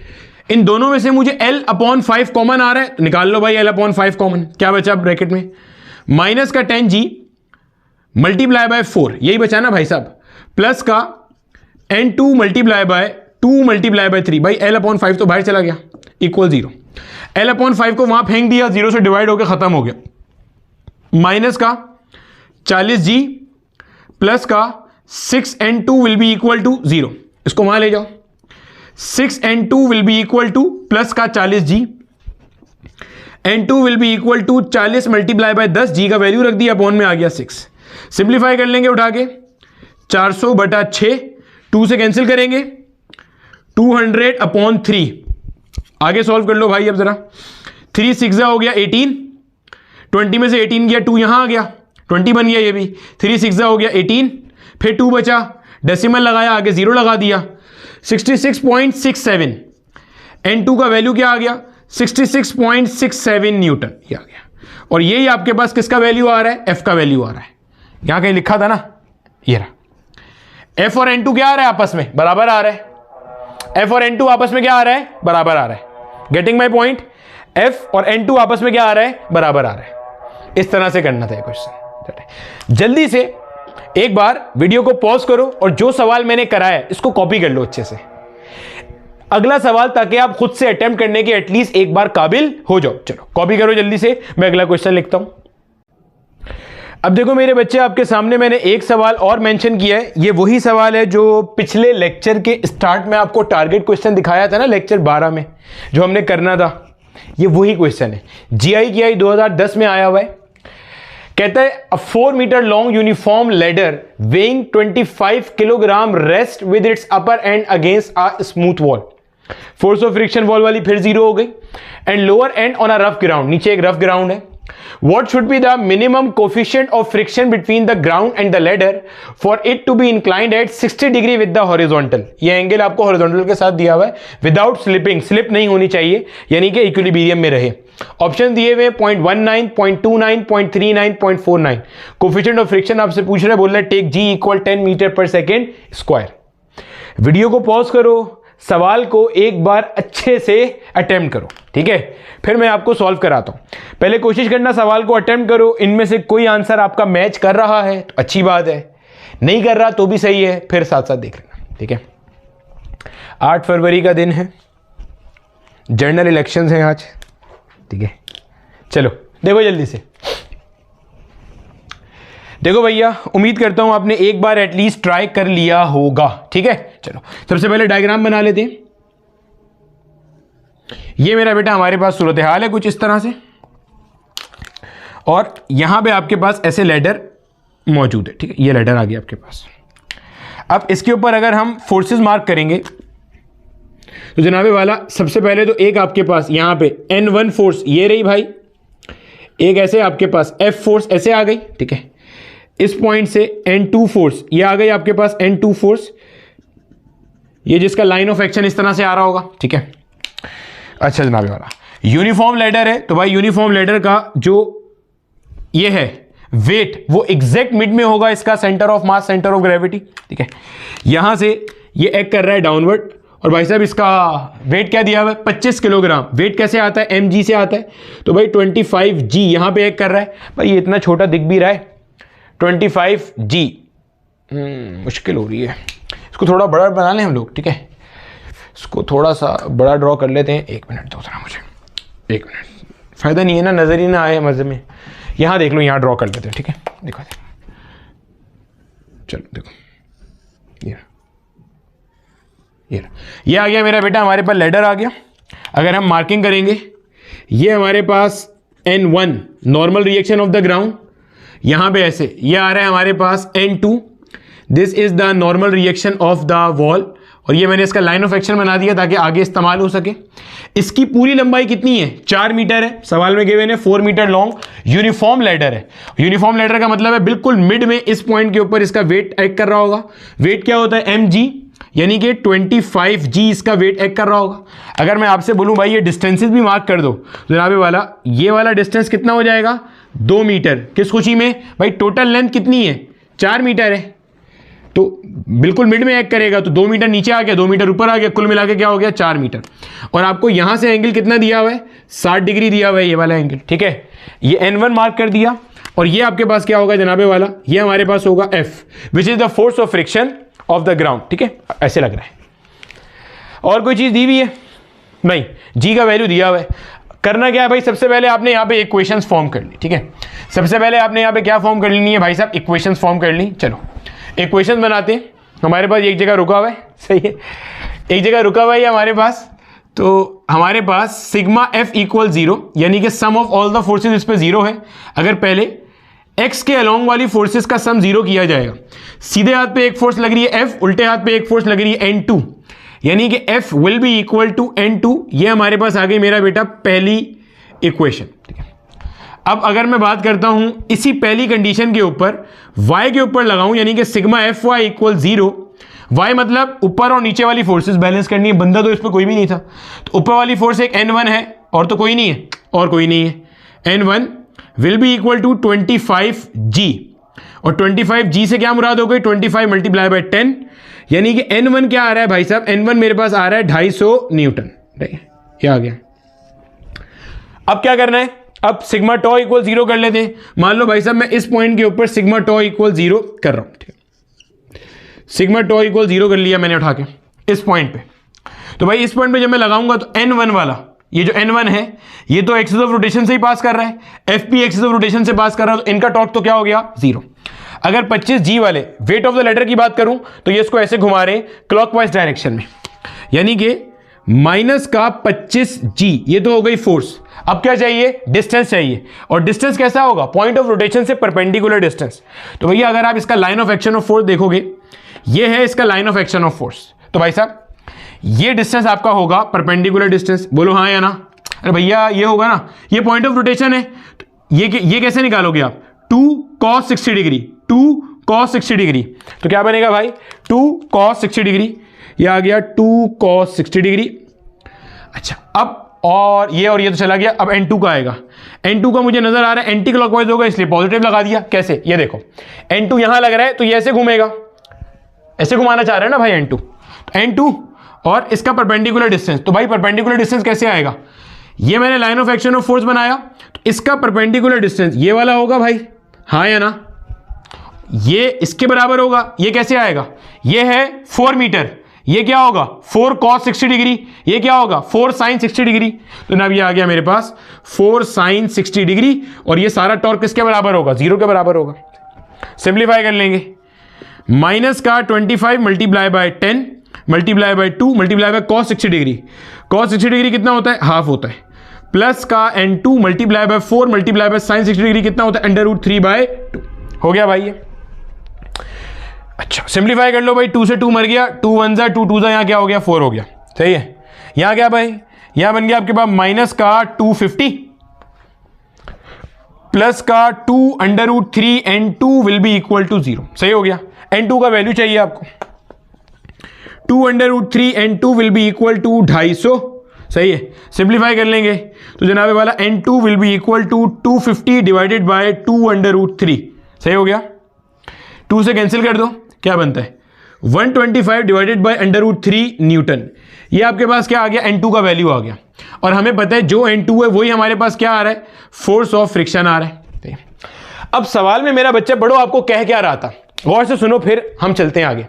[SPEAKER 1] इन दोनों में से मुझे l/5 कॉमन आ रहा है, निकाल लो भाई l/5 कॉमन, क्या बचा ब्रैकेट में माइनस का tan g मल्टीप्लाई बाय 4, यही बचा ना भाई साहब, प्लस का N2 multiply bye 2 multiply by 3, भाई l/5 तो बाहर चला गया इक्वल 0, l/5 को वहां फेंक दिया, 0 से डिवाइड होकर खत्म हो गया, माइनस का 40g प्लस का 6N2 will be equal to 0, इसको वहां ले जाओ, 6N2 will be equal to plus का 40g, N2 will be equal to 40 multiply by 10, g का वैल्यू रख दिया, अपॉन में आ गया 6। सिंप्लीफाई कर लेंगे उठा के 400/6, 2 से कैंसिल करेंगे 200/3, आगे सॉल्व कर लो भाई। अब जरा 3 6 हो गया 18, 20 में से 18 गया 2 यहां आ गया 20 बन गया, ये भी 3 6 हो गया 18, फिर 2 बचा, डेसिमल लगाया, आगे 0 लगा दिया, 66.67, N2 का वैल्यू क्या आ गया 66.67 न्यूटन, ये आ गया। और यही आपके पास किसका वैल्यू आ रहा है F का वैल्यू आ रहा है, यहां कहीं लिखा था ना, ये रहा। F और N2 क्या आ रहा है आपस में बराबर आ रहा है, F और N2 आपस में क्या आ रहा है बराबर आ रहा है, गेटिंग माई पॉइंट, F और N2 आपस में क्या आ रहा है बराबर आ रहा है। इस तरह से करना था क्वेश्चन। जल्दी से एक बार वीडियो को पॉज करो और जो सवाल मैंने कराया इसको कॉपी कर लो अच्छे से, अगला सवाल, ताकि आप खुद से अटेम्प्ट करने के एटलीस्ट एक बार काबिल हो जाओ। चलो कॉपी करो जल्दी से, मैं अगला क्वेश्चन लिखता हूं। अब देखो मेरे बच्चे, आपके सामने मैंने एक सवाल और मेंशन किया है, ये वही सवाल है जो पिछले लेक्चर के स्टार्ट में आपको टारगेट क्वेश्चन दिखाया था ना, लेक्चर 12 में जो हमने करना था, ये वही क्वेश्चन है, GI 2010 में आया हुआ है। कहता है a 4 metre long uniform ladder weighing 25 kilogram rest with its upper end against a smooth wall, force of friction wall वाली फिर 0 हो गई, and lower end on a rough ground, नीचे एक रफ ग्राउंड है। What should be the minimum coefficient of friction between the ground and the ladder for it to be inclined at 60 degree with the horizontal? ये angle आपको horizontal के साथ दिया हुआ है, विदाउट स्लिपिंग, स्लिप नहीं होनी चाहिए, यानी कि इक्विलिब्रियम में रहे। ऑप्शन दिए हुए 0.19, 0.29, 0.39, 0.49। कोफिशिएंट ऑफ फ्रिक्शन आपसे पूछ रहे, बोल रहे टेक G इक्वल 10 मीटर पर सेकेंड स्क्वायर। वीडियो को पॉज करो, सवाल को एक बार अच्छे से अटेम्प्ट करो, ठीक है, फिर मैं आपको सॉल्व कराता हूं। पहले कोशिश करना सवाल को अटेम्प्ट करो, इनमें से कोई आंसर आपका मैच कर रहा है तो अच्छी बात है, नहीं कर रहा तो भी सही है, फिर साथ साथ देख लेना, ठीक है। 8 फरवरी का दिन है, जनरल इलेक्शंस हैं आज, ठीक है। चलो देखो जल्दी से, देखो भैया, उम्मीद करता हूं आपने एक बार एटलीस्ट ट्राई कर लिया होगा, ठीक है। चलो सबसे पहले डायग्राम बना लेते हैं। ये मेरा बेटा हमारे पास सूरत हाल है कुछ इस तरह से, और यहां पे आपके पास ऐसे लैडर मौजूद है, ठीक है। ये लैडर आ गया आपके पास। अब इसके ऊपर अगर हम फोर्सेस मार्क करेंगे तो जनाबे वाला, सबसे पहले तो एक आपके पास यहां पे N1 फोर्स ये रही भाई, एक ऐसे आपके पास F फोर्स ऐसे आ गई, ठीक है। इस पॉइंट से N2 फोर्स ये आ गई आपके पास, N2 फोर्स, ये जिसका लाइन ऑफ एक्शन इस तरह से आ रहा होगा, ठीक है। अच्छा जनाबे वाला, यूनिफॉर्म लैडर है, तो भाई यूनिफॉर्म लैडर का जो ये है वेट, वो एग्जैक्ट मिड में होगा इसका centre of mass, centre of gravity, ठीक है। यहां से ये एक्ट कर रहा है डाउनवर्ड, और भाई साहब इसका वेट क्या दिया हुआ है, 25 किलोग्राम। वेट कैसे आता है, mg से आता है, तो भाई 25g यहां पे एक्ट कर रहा है। भाई ये इतना छोटा दिख भी रहा है, 25g, मुश्किल हो रही है, इसको थोड़ा बड़ा बना लें हम लोग, ठीक है। इसको थोड़ा सा बड़ा ड्रॉ कर लेते हैं। 1 मिनट दो जरा मुझे, 1 मिनट, फायदा नहीं है ना, नजर ही ना आए मजे में। यहां देख लो, यहां ड्रॉ कर लेते हैं, ठीक है। देखो चलो देखो, ये आ गया मेरा बेटा, हमारे पास लैडर आ गया। अगर हम मार्किंग करेंगे, ये हमारे पास N1 normal reaction of the ground, यहां पे ऐसे ये आ रहा है हमारे पास N2, this is the normal reaction of the wall, और ये मैंने इसका लाइन ऑफ एक्शन बना दिया ताकि आगे इस्तेमाल हो सके। इसकी पूरी लंबाई कितनी है, 4 मीटर है, सवाल में गिवन है 4 मीटर लॉन्ग यूनिफॉर्म लैडर है। यूनिफॉर्म लैडर का मतलब है बिल्कुल मिड में इस पॉइंट के ऊपर इसका वेट एक्ट कर रहा होगा। वेट क्या होता है, mg, यानी कि 25g इसका वेट एक्ट कर रहा होगा। अगर मैं आपसे बोलूं भाई ये डिस्टेंसेस भी मार्क कर दो, तो जनाबे वाला ये वाला डिस्टेंस कितना हो जाएगा, 2 मीटर। किस खुशी में भाई, टोटल लेंथ कितनी है, 4 मीटर है, तो बिल्कुल मिड में एक्ट करेगा, तो 2 मीटर नीचे आ गया, 2 मीटर ऊपर आ गया, कुल मिला के क्या हो गया, 4 मीटर। और आपको यहां से एंगल कितना दिया हुआ है, 60 डिग्री दिया हुआ है, ये वाला एंगल, ठीक है। ये N1 मार्क कर दिया, और ये आपके पास क्या होगा जनाबे वाला, ये हमारे पास होगा F, which is the force of friction of the ground, ठीक है। ऐसे लग रहा है। और कोई चीज दी हुई है नहीं, जी का वैल्यू दिया हुआ है। करना क्या है भाई, सबसे पहले आपने यहां पे इक्वेशंस फॉर्म कर ली, ठीक है। सबसे पहले आपने यहां पे क्या फॉर्म कर लेनी है भाई साहब, इक्वेशंस फॉर्म कर ली। चलो इक्वेशन बनाते हैं। हमारे पास एक जगह रुका हुआ है, सही है, एक जगह रुका हुआ है हमारे पास। तो हमारे पास सिग्मा F इक्वल 0, यानी कि sum of all the forces इस पे 0 है। अगर पहले x के अलोंग वाली फोर्सेस का सम 0 किया जाएगा, सीधे हाथ पे एक फोर्स लग रही है F, उल्टे हाथ पे एक फोर्स लग रही है N2, यानी कि F will be equal to N2। ये हमारे पास आ गई मेरा बेटा पहली इक्वेशन, ठीक है। अब अगर मैं बात करता हूं इसी पहली कंडीशन के ऊपर y के ऊपर लगाऊं, यानी कि सिग्मा Fy इक्वल 0, y मतलब ऊपर और नीचे वाली फोर्सेस बैलेंस करनी है। बंदा तो इस पर कोई भी नहीं था, तो ऊपर वाली फोर्स एक N1 है, और तो कोई नहीं है, और कोई नहीं है। N1 will be equal to 25g, और 25g से क्या मुराद हो गई, 25 मल्टीप्लाई बाय 10, यानी कि N1 क्या आ रहा है भाई साहब, N1 मेरे पास आ रहा है 250 न्यूटन, ठीक है, ये आ गया। अब क्या करना है, अब सिग्मा टॉ इक्वल 0 कर लेते हैं। मान लो भाई साहब मैं इस पॉइंट के ऊपर सिग्मा टॉ इक्वल 0 कर रहा हूं, ठीक है। सिग्मा टॉ इक्वल 0 कर लिया मैंने उठा के इस पॉइंट पे। तो भाई इस पॉइंट पे जब मैं लगाऊंगा तो N1 वाला, ये जो N1 है, ये तो एक्सिस ऑफ रोटेशन से ही पास कर रहा है, FP एक्सिस ऑफ रोटेशन से पास कर रहा है, तो इनका टॉर्क तो क्या हो गया, 0। अगर 25g वाले वेट ऑफ द लेटर की बात करूं तो ये इसको ऐसे घुमा रहे हैं क्लॉकवाइज डायरेक्शन में, यानी कि माइनस का 25g, ये तो हो गई फोर्स। अब क्या चाहिए, डिस्टेंस चाहिए, और डिस्टेंस कैसा होगा, पॉइंट ऑफ रोटेशन से परपेंडिकुलर डिस्टेंस। तो भैया अगर आप इसका line of action of force देखोगे, ये है इसका line of action of force, तो भाई साहब ये डिस्टेंस आपका होगा परपेंडिकुलर डिस्टेंस, बोलो हाँ या ना। अरे भैया ये होगा ना, ये पॉइंट ऑफ रोटेशन है, तो ये कैसे निकालोगे आप, 2 cos 60 डिग्री, 2 cos 60 डिग्री, तो क्या बनेगा भाई, 2 cos 60 डिग्री, ये आ गया 2 cos 60 डिग्री। अच्छा अब और ये तो चला गया, अब N2 का आएगा। N2 का मुझे नजर आ रहा है एंटी क्लॉकवाइज होगा, इसलिए पॉजिटिव लगा दिया। कैसे, ये देखो N2 यहां लग रहा है, तो ये ऐसे घूमेगा, ऐसे घुमाना चाह रहे हैं ना भाई N2, तो N2 और इसका परपेंडिकुलर डिस्टेंस, तो भाई परपेंडिकुलर डिस्टेंस कैसे आएगा, ये मैंने line of action of force बनाया, तो इसका परपेंडिकुलर डिस्टेंस ये वाला होगा भाई, हाँ या ना। ये इसके बराबर होगा। ये कैसे आएगा? ये है 4 मीटर, ये क्या होगा 4 cos 60 डिग्री, ये क्या होगा 4 sin 60 डिग्री। तो ना ये आ गया मेरे पास 4 sin 60 डिग्री, और ये सारा टॉर्क किसके बराबर होगा? 0 के बराबर होगा। सिंप्लीफाई कर लेंगे, माइनस का 25 multiply by 10 multiply bye 2 multiply by cos 60 degree. cos 60 degree कितना होता है? हाफ होता है। प्लस का n2 multiply bye 4 multiply bye sin 60 degree कितना होता है? √3/2 हो गया भाई ये। अच्छा सिंप्लीफाई कर लो भाई, 2 से 2 मर गया, 2 1 जा 2 2 जा, यहाँ क्या हो गया 4 हो गया। सही है। यहाँ क्या भाई, यहाँ बन गया आपके पास माइनस का 250 प्लस का 2 √3 n2 will be equal to 0। सही हो गया। n2 का वैल्यू चाहिए आपको, 2 √3 n2 will be equal to 250। सही है। सिंप्लीफाई कर लेंगे तो जनाबे वाला n2 will be equal to 250 divided by 2 √3। सही हो गया। 2 से कैंसिल कर दो, क्या बनता है 125 डिवाइडेड बाय √3 न्यूटन। ये आपके पास क्या आ गया? n2 का वैल्यू आ गया। और हमें पता है जो n2 है वही हमारे पास क्या आ रहा है? फोर्स ऑफ फ्रिक्शन आ रहा है। अब सवाल में मेरा बच्चा बड़ो आपको कह क्या रहा था, गौर से सुनो फिर हम चलते हैं आगे।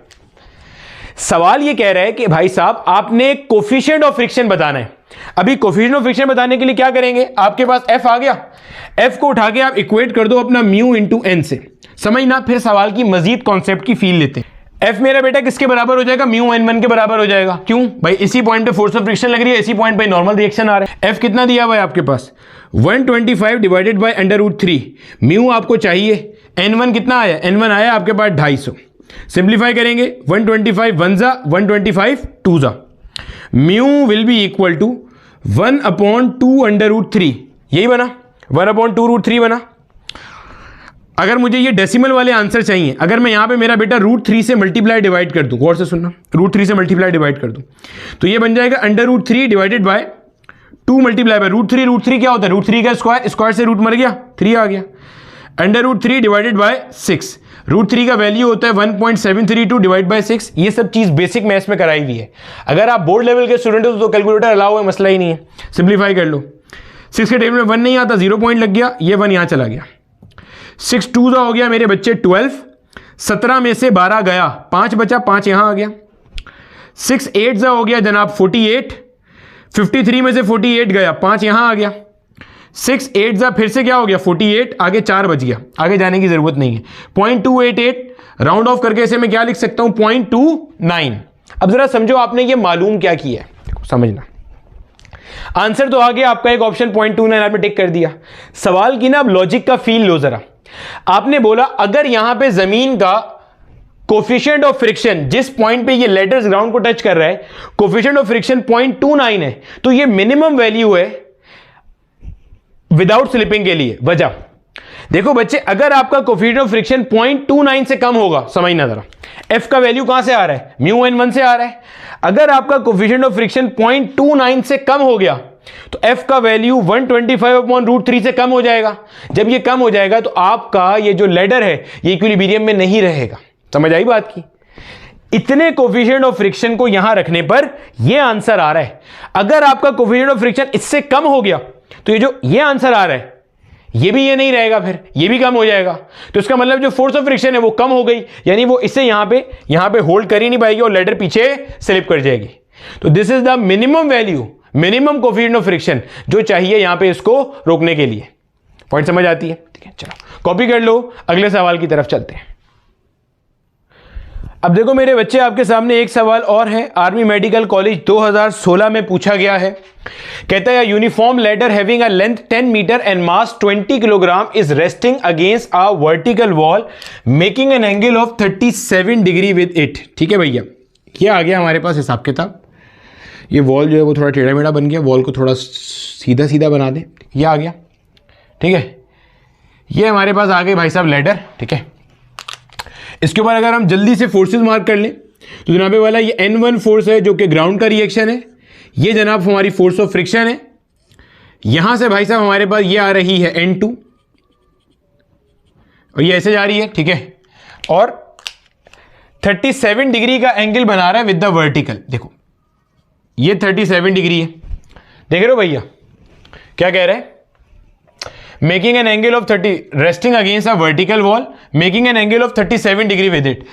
[SPEAKER 1] सवाल ये कह रहा है कि भाई साहब आपने कोफिशिएंट ऑफ फ्रिक्शन बताना है। अभी कोफिशिएंट ऑफ फ्रिक्शन बताने के लिए क्या करेंगे? आपके पास f आ गया, f को उठा के आप इक्वेट कर दो अपना म्यू इंटू n से। समझना, फिर सवाल की मजीद कॉन्सेप्ट की फील लेते हैं। f मेरा बेटा किसके बराबर हो जाएगा? म्यू n1 के बराबर हो जाएगा। क्यों भाई? इसी पॉइंट पे फोर्स ऑफ फ्रिक्शन लग रही है, इसी पॉइंट पे नॉर्मल रिएक्शन आ रहा है। f कितना दिया हुआ है आपके पास? 125 डिवाइडेड बाय √3। म्यू आपको चाहिए, n1 कितना आया? n1 आया आपके पास 250। सिंप्लीफाई करेंगे, 125 1 जा 125 2 जा, mu will be equal to 1/2 √3। यही बना 1/2 √3 बना। अगर मुझे ये डेसिमल वाले आंसर चाहिए, अगर मैं यहां पे मेरा बेटा √3 से मल्टीप्लाई डिवाइड कर दूं, गौर से सुनना, √3 से मल्टीप्लाई डिवाइड कर दूं तो ये बन जाएगा √3 डिवाइडेड बाय 2 मल्टीप्लाई बाय √3 क्या होता है? √3 का स्क्वायर, स्क्वायर से रूट मर गया, 3 आ गया। √3 डिवाइडेड बाय 6, √3 का वैल्यू होता है 1.732 डिवाइड बाय 6। ये सब चीज बेसिक मैथ्स में कराई हुई है। अगर आप बोर्ड लेवल के स्टूडेंट हो तो कैलकुलेटर अलाउ है, मसला ही नहीं है। सिंप्लीफाई कर लो, 6 के टेबल में 1 नहीं आता, 0 पॉइंट लग गया, ये 1 यहां चला गया। 6 2 हो गया मेरे बच्चे 12, 17 में से 12 गया, 5 बचा, 5 यहां आ गया। 6 8 हो गया जनाब 48, 53 में से 48 गया, 5 यहां आ गया। 6 8 फिर से क्या हो गया 48, आगे 4 बच गया, आगे जाने की जरूरत नहीं है। 0.288 राउंड ऑफ करके इसे मैं क्या लिख सकता हूं? 0.29। अब जरा समझो आपने ये मालूम क्या किया है, देखो समझना। आंसर तो आ गया आपका, एक ऑप्शन 0.29 आपने टिक कर दिया। सवाल की ना अब लॉजिक का फील लो जरा। आपने बोला अगर यहां पे जमीन का कोफिशिएंट ऑफ फ्रिक्शन, जिस पॉइंट पे ये लेटर्स ग्राउंड को टच कर रहा है, कोफिशिएंट ऑफ फ्रिक्शन 0.29 है, तो ये मिनिमम वैल्यू है विदाउट स्लिपिंग के लिए। वजह देखो बच्चे, अगर आपका कोफिशिएंट ऑफ फ्रिक्शन 0.29 से कम होगा, समझना जरा, f का वैल्यू कहां से आ रहा है? म्यू n1 से आ रहा है। अगर आपका कोफिशिएंट ऑफ फ्रिक्शन 0.29 से कम हो गया तो f का वैल्यू 125/√3 से कम हो जाएगा। जब ये कम हो जाएगा तो आपका ये जो लैडर है ये इक्विलिब्रियम में नहीं रहेगा। समझ आई बात की? इतने कोफिशिएंट ऑफ फ्रिक्शन को यहां रखने पर यह आंसर आ रहा है। अगर आपका कोफिशिएंट ऑफ फ्रिक्शन इससे कम हो गया तो ये जो ये आंसर आ रहा है ये भी ये नहीं रहेगा, फिर ये भी कम हो जाएगा। तो इसका मतलब जो फोर्स ऑफ फ्रिक्शन है वो कम हो गई, यानी वो इससे यहां पे होल्ड कर ही नहीं पाएगी और लैडर पीछे स्लिप कर जाएगी। तो this is the minimum value, minimum coefficient of friction जो चाहिए यहां पे इसको रोकने के लिए। पॉइंट समझ आती है? ठीक है, चलो कॉपी कर लो, अगले सवाल की तरफ चलते हैं। अब देखो मेरे बच्चे, आपके सामने एक सवाल और है, आर्मी मेडिकल कॉलेज 2016 में पूछा गया है। कहता है uniform ladder having a length 10 metre and mass 20 kilogram is resting against a vertical wall making an angle of 37 degree with it. ठीक है भैया, ये आ गया हमारे पास हिसाब किताब। ये वॉल जो है वो थोड़ा टेढ़ा मेढ़ा बन गया, वॉल को थोड़ा सीधा सीधा बना दे, ये आ गया। ठीक है, ये हमारे पास आ गए भाई साहब लैडर। ठीक है, इसके ऊपर अगर हम जल्दी से फोर्सेस मार्क कर लें तो जनाबे वाला ये N1 फोर्स है जो कि ग्राउंड का रिएक्शन है, ये जनाब हमारी फोर्स ऑफ फ्रिक्शन है। यहां से भाई साहब हमारे पास ये आ रही है N2 और ये ऐसे जा रही है। ठीक है, और 37 डिग्री का एंगल बना रहा है विद द वर्टिकल। देखो ये 37 डिग्री है, देख रहे हो भैया क्या कह रहे हैं? Making an angle of 30 resting against a vertical wall making an angle of 37 degree with it.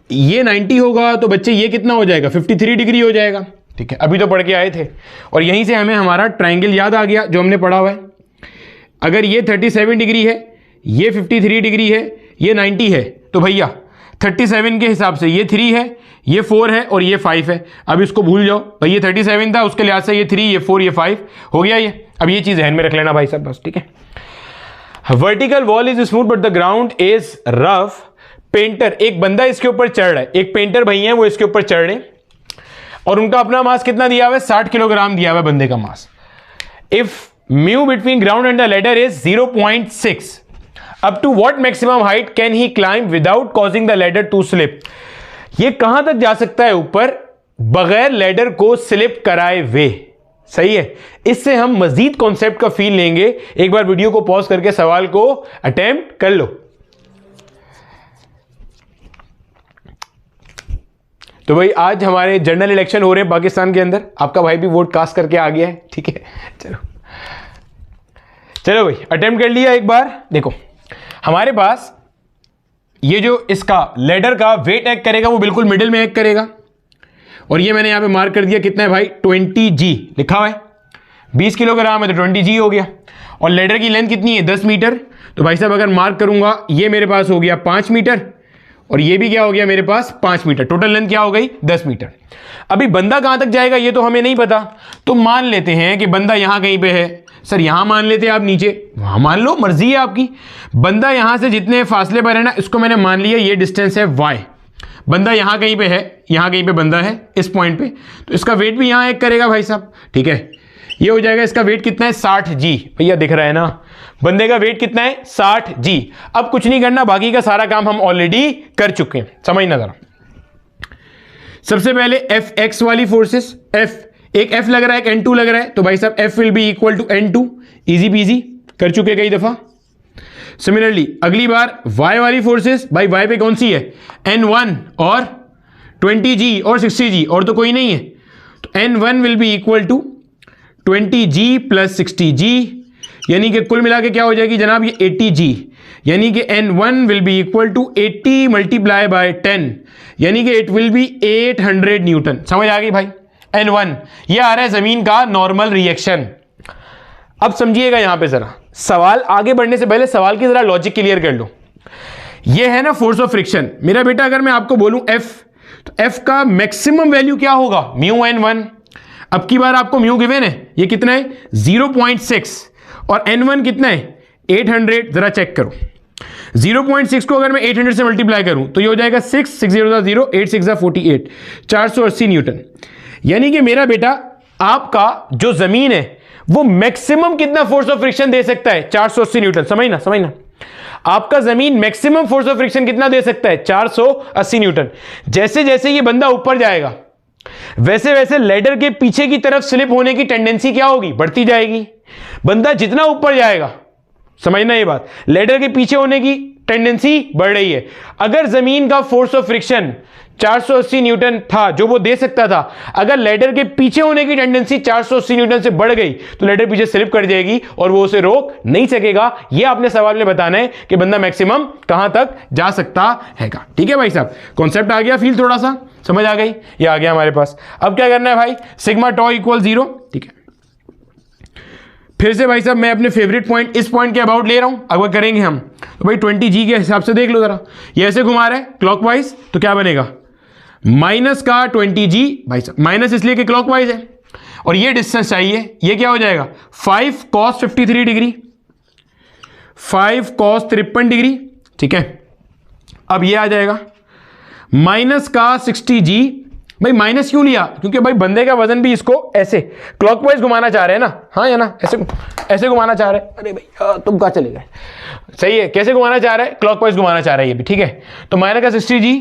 [SPEAKER 1] ये 90 होगा तो बच्चे ये कितना हो जाएगा, 53 डिग्री हो जाएगा। ठीक है, अभी तो पढ़ के आए थे और यहीं से हमें हमारा ट्राइंगल याद आ गया जो हमने पढ़ा हुआ है। अगर ये 37 डिग्री है, ये 53 डिग्री है, ये 90 है, तो भैया 37 के हिसाब से ये 3 है, ये 4 है और ये 5 है। अब इसको भूल जाओ भाई, ये 37 था, उसके लिहाज से ये 3, ये 4, ये 5 हो गया ये। अब ये चीज़ ध्यान में रख लेना भाई साहब बस, ठीक है। Vertical wall is smooth but the ground is rough. Painter, एक बंदा इसके ऊपर चढ़ रहा है, एक पेंटर भैया है वो इसके ऊपर चढ़ रहे हैं और उनका अपना मास कितना दिया हुआ है, 60 किलोग्राम दिया हुआ है बंदे का mass. If mu between ground and the ladder is 0.6, up to what maximum height can he climb without causing the ladder to slip. ये कहां तक जा सकता है ऊपर बगैर लेडर को स्लिप कराए हुए। सही है, इससे हम मजीद कॉन्सेप्ट का फील लेंगे। एक बार वीडियो को पॉज करके सवाल को अटेम्प्ट कर लो। तो भाई आज हमारे जनरल इलेक्शन हो रहे हैं पाकिस्तान के अंदर, आपका भाई भी वोट कास्ट करके आ गया है। ठीक है, चलो भाई अटेम्प्ट कर लिया एक बार। देखो हमारे पास ये जो इसका लेडर का वेट एक्ट करेगा वो बिल्कुल मिडिल में एक्ट करेगा और ये मैंने यहां पे मार्क कर दिया, कितना है भाई 20G लिखा हुआ है, 20 किलोग्राम है तो 20G हो गया। और लेडर की लेंथ कितनी है 10 मीटर, तो भाई साहब अगर मार्क करूंगा ये मेरे पास हो गया 5 मीटर और ये भी क्या हो गया मेरे पास 5 मीटर, टोटल लेंथ क्या हो गई 10 मीटर। अभी बंदा कहां तक जाएगा ये तो हमें नहीं पता, तो मान लेते हैं कि बंदा यहां कहीं पे है। सर यहां मान लेते हैं आप, नीचे वहां मान लो, मर्जी है आपकी। बंदा यहां से जितने फासले पर है ना, इसको मैंने मान लिया ये डिस्टेंस है y। बंदा यहां कहीं पे है, यहां कहीं पे बंदा है इस पॉइंट पे, तो इसका वेट भी यहां एक करेगा भाई साहब। ठीक है, ये हो जाएगा, इसका वेट कितना है 60G। भैया दिख रहा है ना, बंदे का वेट कितना है 60G। अब कुछ नहीं करना, बाकी का सारा काम हम ऑलरेडी कर चुके हैं, समझना जरा। सबसे पहले Fx वाली फोर्सेस, एक F लग रहा है, एक N2 लग रहा है, तो भाई साहब F will be equal to N2, easy peasy, कर चुके कई दफा। सिमिलरली अगली बार y वाली फोर्सेस, भाई y पे कौन सी है N1 और 20G और 60G, और तो कोई नहीं है, तो N1 will be equal to 20G plus 60G, यानी कि कुल मिला के क्या हो जाएगी जनाब ये 80G, यानी कि N1 will be equal to 80 multiply by 10, यानी कि इट विल बी 800 न्यूटन। समझ आ गई भाई। N1 ये आ रहा है जमीन का नॉर्मल रिएक्शन। अब समझिएगा यहां पे जरा, सवाल आगे बढ़ने से पहले सवाल की जरा लॉजिक क्लियर कर लो। ये है ना फोर्स ऑफ फ्रिक्शन। मेरा बेटा अगर मैं आपको बोलूं F, तो F का मैक्सिमम वैल्यू क्या होगा म्यू N1। अब की बार आपको म्यू गिवन है, ये कितना है 0.6 और N1 कितना है 800। जरा चेक करो, 0.6 को अगर मैं 800 से मल्टीप्लाई करूं तो ये हो जाएगा 6 6 0 0 8 6 48, 480 न्यूटन। यानी कि मेरा बेटा आपका जो जमीन है वो मैक्सिमम कितना फोर्स ऑफ फ्रिक्शन दे सकता है 480 न्यूटन। समझना, आपका जमीन मैक्सिमम फोर्स ऑफ फ्रिक्शन कितना दे सकता है 480 न्यूटन। जैसे जैसे ये बंदा ऊपर जाएगा वैसे वैसे लेडर के पीछे की तरफ स्लिप होने की टेंडेंसी क्या होगी, बढ़ती जाएगी। बंदा जितना ऊपर जाएगा, समझना ये बात, लेडर के पीछे होने की टेंडेंसी बढ़ रही है। अगर जमीन का फोर्स ऑफ फ्रिक्शन 480 न्यूटन था जो वो दे सकता था, अगर लेडर के पीछे होने की टेंडेंसी 480 न्यूटन से बढ़ गई तो लेडर पीछे स्लिप कर जाएगी और वो उसे रोक नहीं सकेगा। ये आपने सवाल में बताना है कि बंदा मैक्सिमम कहां तक जा सकता हैगा। ठीक है भाई साहब, कॉन्सेप्ट आ गया, फील थोड़ा सा समझ आ गई, ये आ गया हमारे पास। अब क्या करना है भाई, सिग्मा टॉ इक्वल 0। ठीक है, फिर से भाई साहब मैं अपने फेवरेट पॉइंट इस पॉइंट के अबाउट ले रहा हूं। अगर करेंगे हम तो भाई 20G के हिसाब से देख लो जरा, ये ऐसे घुमा रहा है क्लॉकवाइज, तो क्या बनेगा माइनस का 20G। भाई साहब माइनस इसलिए कि क्लॉकवाइज है और ये डिस्टेंस चाहिए, ये क्या हो जाएगा 5 cos 53 डिग्री, 5 cos 53 डिग्री। ठीक है, अब ये आ जाएगा माइनस का 60G। भाई माइनस क्यों लिया, क्योंकि भाई बंदे का वजन भी इसको ऐसे क्लॉकवाइज घुमाना चाह रहे हैं ना, हाँ या ना, ऐसे घुमाना चाह रहे हैं। अरे भाई तुम कहाँ चले गए, सही है, कैसे घुमाना चाह रहा है, क्लॉकवाइज घुमाना चाह रहा है ये भी। ठीक है, तो माइनस का 60G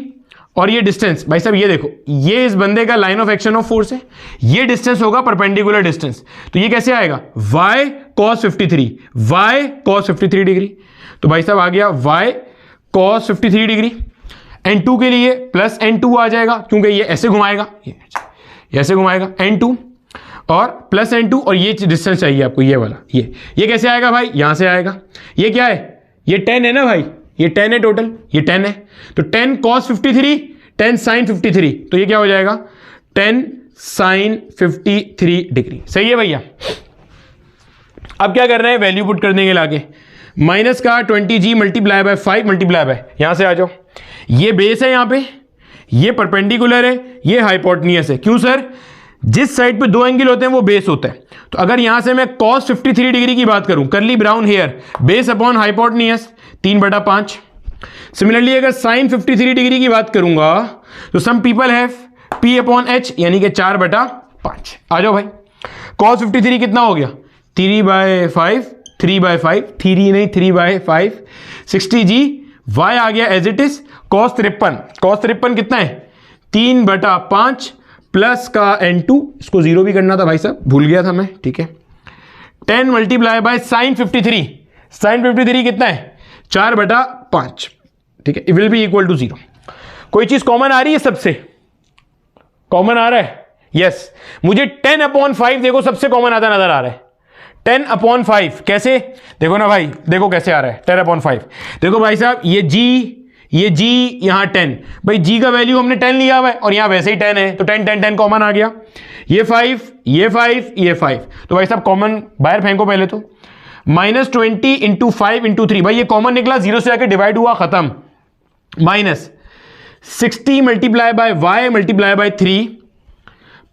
[SPEAKER 1] और ये डिस्टेंस, भाई साहब ये देखो, ये इस बंदे का line of action of force है, ये डिस्टेंस होगा परपेंडिकुलर डिस्टेंस, तो ये कैसे आएगा y cos 53, y cos 53 degree. तो भाई साहब आ गया y cos 53 डिग्री। N2 के लिए प्लस N2 आ जाएगा, क्योंकि ये ऐसे घुमाएगा, ये ऐसे घुमाएगा N2 और प्लस N2, और ये डिस्टेंस चाहिए आपको ये वाला, ये कैसे आएगा भाई, यहां से आएगा। ये क्या है, ये 10 है ना भाई, ये 10 है टोटल, ये 10 है, तो 10 cos 53, 10 sin 53, तो ये क्या हो जाएगा 10 sin 53 डिग्री। सही है भैया। अब क्या करना है, वैल्यू पुट कर देंगे लाके, माइनस का 20g multiply by 5 multiply by, यहां से आ जाओ, ये बेस है यहां पे, ये परपेंडिकुलर है, ये हाइपोटेन्यूस है। क्यों सर, जिस साइड पे दो एंगल होते हैं वो बेस होता है। तो अगर यहां से मैं cos 53 डिग्री की बात करूं, curly brown hair, base upon hypotenuse 3/5। Similarly अगर sin 53 डिग्री की बात करूंगा तो some people have p upon h, यानी कि 4/5। आ जाओ भाई, cos 53 कितना हो गया 3/5, 3/5, 3 नहीं 3/5, 60g, y आ गया एज इट इज cos 53 कितना है 3/5 प्लस का n2, इसको जीरो भी करना था भाई साहब, भूल गया था मैं, ठीक है। 10 मल्टीप्लाई बाय sin 53 कितना है 4/5, ठीक है, it will be equal to 0। कोई चीज कॉमन आ रही है, सबसे कॉमन आ रहा है, यस। मुझे 10/5 देखो सबसे कॉमन आता नजर आ रहा है, 10/5 कैसे, देखो ना भाई, देखो कैसे आ रहा है 10/5। देखो भाई साहब, ये g यहां 10, भाई g का वैल्यू हमने 10 लिया हुआ है और यहां वैसे ही 10 है, तो 10 कॉमन आ गया, ये 5, ये 5, ये 5, तो भाई साहब कॉमन बाहर फेंको पहले तो, -20 इंटू 5 इंटू 3, भाई ये कॉमन निकला, 0 से आके डिवाइड हुआ, खत्म, minus 60 multiply by y multiply by 3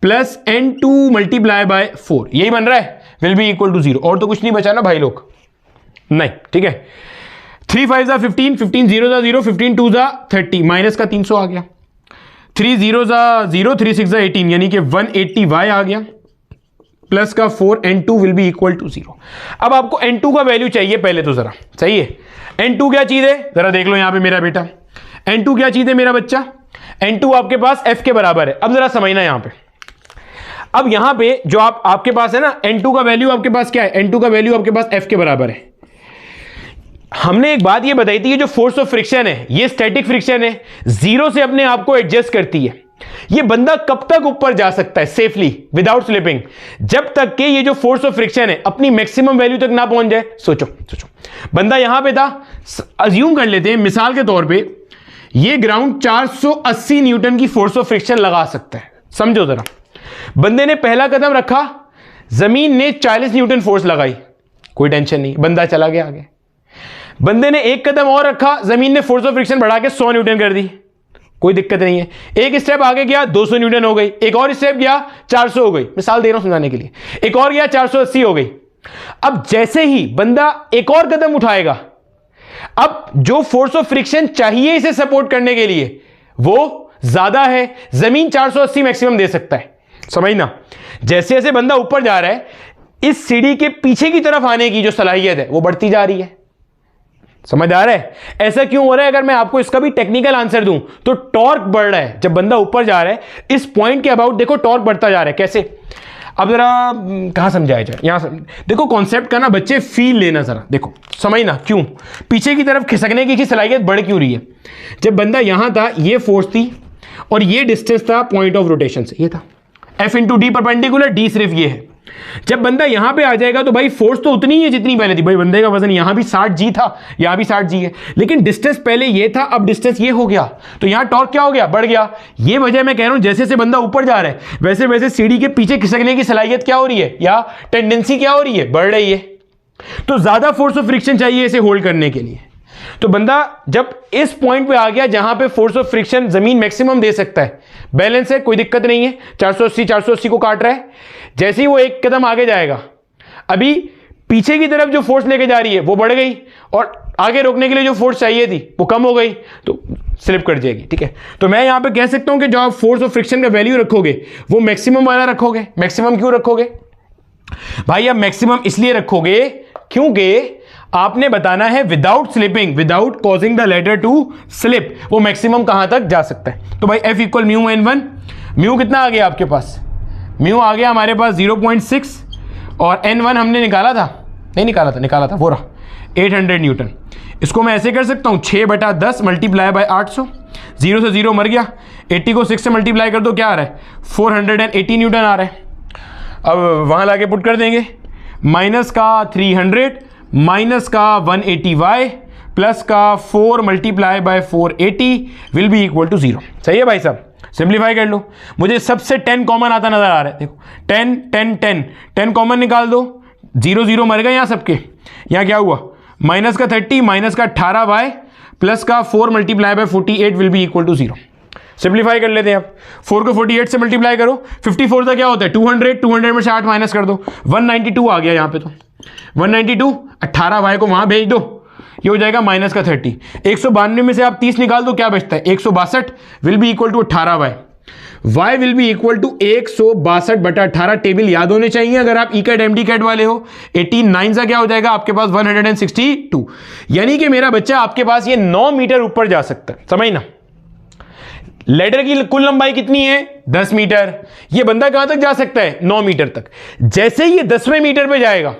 [SPEAKER 1] plus n2 multiply bye 4, यही बन रहा है, विल बी इक्वल टू 0। और तो कुछ नहीं बचा ना भाई लोग, नहीं, ठीक है। 3 5 जा 15, 15 0 जा 0, 15 2 जा 30, माइनस का 300 आ गया, 3 0 जा 0, 3 6 जा 18, यानी कि 180 y आ गया, प्लस का 4 n2 will be equal to 0। अब आपको n2 का वैल्यू चाहिए पहले तो जरा, सही है। n2 क्या चीज है, जरा देख लो यहां पे मेरा बेटा, n2 क्या चीज है मेरा बच्चा, n2 आपके पास f के बराबर है। अब जरा समझना यहां पे, अब यहां पे जो आपके पास है ना, n2 का वैल्यू आपके पास क्या है, n2 का वैल्यू आपके पास f के बराबर है। हमने एक बात ये बताई थी, ये जो फोर्स ऑफ फ्रिक्शन है ये स्टैटिक फ्रिक्शन है, 0 से अपने आप को एडजस्ट करती है। ये बंदा कब तक ऊपर जा सकता है सेफली विदाउट स्लिपिंग, जब तक कि ये जो फोर्स ऑफ फ्रिक्शन है अपनी मैक्सिमम वैल्यू तक ना पहुंच जाए। सोचो बंदा यहां पे था, अज्यूम कर लेते हैं मिसाल के तौर पे, ये ग्राउंड 480 न्यूटन की फोर्स ऑफ फ्रिक्शन लगा सकता है। समझो जरा, बंदे ने पहला कदम रखा, जमीन ने 40 न्यूटन फोर्स लगाई, कोई टेंशन नहीं, बंदा चला गया आगे। बंदे ने एक कदम और रखा, जमीन ने फोर्स ऑफ फ्रिक्शन बढ़ा के 100 न्यूटन कर दी, कोई दिक्कत नहीं है। एक स्टेप आगे गया 200 न्यूटन हो गई, एक और स्टेप गया 400 हो गई, मिसाल दे रहा हूं समझाने के लिए, एक और गया 480 हो गई। अब जैसे ही बंदा एक और कदम उठाएगा, अब जो फोर्स ऑफ फ्रिक्शन चाहिए इसे सपोर्ट करने के लिए वो ज्यादा है, जमीन 480 मैक्सिमम दे सकता है। समझना, जैसे जैसे बंदा ऊपर जा रहा है, इस सीढ़ी के पीछे की तरफ आने की जो सलाहियत है वो बढ़ती जा रही है। समझ आ रहा है ऐसा क्यों हो रहा है? अगर मैं आपको इसका भी टेक्निकल आंसर दूं तो टॉर्क बढ़ रहा है जब बंदा ऊपर जा रहा है, इस पॉइंट के अबाउट देखो टॉर्क बढ़ता जा रहा है। कैसे? अब जरा कहां समझाया जाए, यहां देखो कॉन्सेप्ट का ना बच्चे फील लेना, जरा देखो समझना क्यों पीछे की तरफ खिसकने की सलाहियत बढ़ क्यों रही है। जब बंदा यहां था, ये फोर्स थी और ये डिस्टेंस था पॉइंट ऑफ रोटेशन से, ये था F into D perpendicular, D सिर्फ ये है। जब बंदा यहां पे आ जाएगा तो भाई फोर्स तो उतनी ही है जितनी पहले थी। भाई बंदे का वजन यहां भी 60G था, यहां भी 60G है, लेकिन डिस्टेंस पहले ये था, अब डिस्टेंस ये हो गया, तो यहां टॉर्क क्या हो गया? बढ़ गया। ये वजह मैं कह रहा हूं जैसे जैसे बंदा ऊपर जा रहा है वैसे वैसे सीढ़ी के पीछे खिसकने की सलाहियत क्या हो रही है या टेंडेंसी क्या हो रही है? बढ़ रही है। तो ज्यादा फोर्स ऑफ फ्रिक्शन चाहिए इसे होल्ड करने के लिए। तो बंदा जब इस पॉइंट पे आ गया जहां पे फोर्स ऑफ फ्रिक्शन जमीन मैक्सिमम दे सकता है, बैलेंस है, कोई दिक्कत नहीं है, 480 को काट रहा है। जैसे ही वो एक कदम आगे जाएगा, अभी पीछे की तरफ जो फोर्स लेके जा रही है वो बढ़ गई और आगे रोकने के लिए जो फोर्स चाहिए थी वो कम हो गई, तो स्लिप कर जाएगी। ठीक है, तो मैं यहां पे कह सकता हूं कि जो आप फोर्स ऑफ फ्रिक्शन का वैल्यू रखोगे वो मैक्सिमम वाला रखोगे। मैक्सिमम क्यों रखोगे भाई? अब मैक्सिमम इसलिए रखोगे क्योंकि आपने बताना है without slipping, without causing the ladder to slip, वो मैक्सिमम कहां तक जा सकता है। तो भाई F equal mu N1, mu कितना आ गया आपके पास? म्यू आ गया हमारे पास 0.6 और N1 हमने निकाला था, नहीं निकाला था वो रहा 800 न्यूटन। इसको मैं ऐसे कर सकता हूं 6/10 मल्टीप्लाई बाय 800, 0 से 0 मर गया, 80 को 6 से मल्टीप्लाई कर दो, क्या आ रहा है? 480 न्यूटन आ रहा है। अब वहां लाके पुट कर देंगे, माइनस का 300 माइनस का 180y प्लस का 4 multiply by 480 will be equal to 0। सही है भाई साहब, सिंप्लीफाई कर लो। मुझे सबसे 10 कॉमन आता नजर आ रहा है, देखो 10 10 10 10 कॉमन निकाल दो, 0 0 मर गए यहाँ सबके। यहाँ क्या हुआ, माइनस का 30 माइनस का 18 बाय प्लस का 4 multiply by 48 will be equal to 0। Simplify कर लेते हैं आप, 4 को 48 से मल्टीप्लाई करो, 54 का क्या होता है 200, 200 में से 8 माइनस कर दो, 192 आ गया यहाँ पे। तो 192, 18 वाई को वहां भेज दो, ये हो जाएगा माइनस का 30। 192 में से आप 30 निकाल दो, क्या बचता है 162 will be equal to 18 Y. y will be equal to 162/18। Table याद होने चाहिए अगर आप ई कैट एमडी कैट वाले हो। 89 से क्या हो जाएगा आपके पास 162, यानी कि मेरा बच्चा आपके पास ये 9 मीटर ऊपर जा सकता है, समझना। लैडर की कुल लंबाई कितनी है 10 मीटर, ये बंदा कहां तक जा सकता है 9 मीटर तक। जैसे ही ये 10वें मीटर पे जाएगा,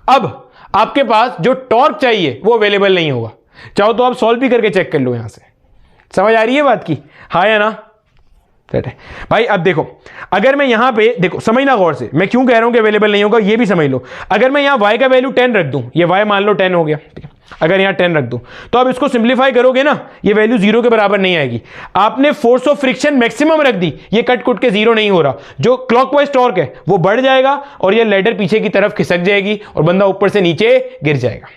[SPEAKER 1] अब आपके पास जो टॉर्क चाहिए वो अवेलेबल नहीं होगा। चाहो तो आप सॉल्व भी करके चेक कर लो, यहां से समझ आ रही है बात की, हाँ या ना भाई। अब देखो, अगर मैं यहां पे देखो, समझना गौर से, मैं क्यों कह रहा हूं कि अवेलेबल नहीं होगा ये भी समझ लो। अगर मैं यहां y का वैल्यू 10 रख दूं, ये y मान लो 10 हो गया, ठीक है। अगर यहां 10 रख दूं तो अब इसको सिंप्लीफाई करोगे ना, ये वैल्यू 0 के बराबर नहीं आएगी। आपने फोर्स ऑफ फ्रिक्शन मैक्सिमम रख दी, ये कट कुट के 0 नहीं हो रहा, जो क्लॉकवाइज टॉर्क है वो बढ़ जाएगा और ये लैडर पीछे की तरफ खिसक जाएगी और बंदा ऊपर से नीचे गिर जाएगा।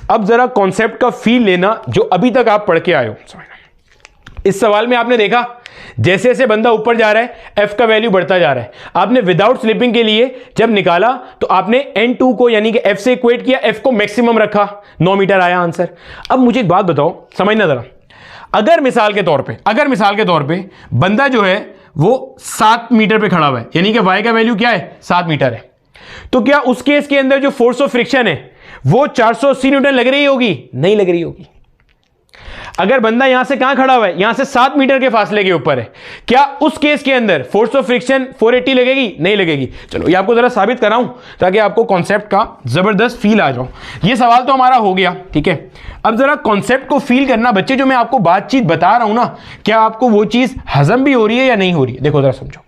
[SPEAKER 1] अब जरा कॉन्सेप्ट का फील लेना जो अभी तक आप पढ़ के आए हो। इस सवाल में आपने देखा जैसे जैसे बंदा ऊपर जा रहा है f का वैल्यू बढ़ता जा रहा है। आपने विदाउट स्लिपिंग के लिए जब निकाला तो आपने n2 को यानी कि f से इक्वेट किया, f को मैक्सिमम रखा, 9 मीटर आया आंसर। अब मुझे एक बात बताओ, समझना जरा, अगर मिसाल के तौर पे बंदा जो है वो 7 मीटर पे खड़ा हुआ है, यानी कि y का वैल्यू क्या है 7 मीटर है, तो क्या उस केस के अंदर जो फोर्स ऑफ फ्रिक्शन है वो 480 न्यूटन लग रही होगी? नहीं लग रही होगी। अगर बंदा यहां से कहां खड़ा हुआ है, यहां से 7 मीटर के फासले के ऊपर है, क्या उस केस के अंदर फोर्स ऑफ फ्रिक्शन 480 लगेगी? नहीं लगेगी। चलो ये आपको जरा साबित कराऊं ताकि आपको कॉन्सेप्ट का जबरदस्त फील आ जाओ। ये सवाल तो हमारा हो गया, ठीक है। अब जरा कॉन्सेप्ट को फील करना बच्चे, जो मैं आपको बातचीत बता रहा हूं ना, क्या आपको वो चीज हजम भी हो रही है या नहीं हो रही है? देखो जरा समझो,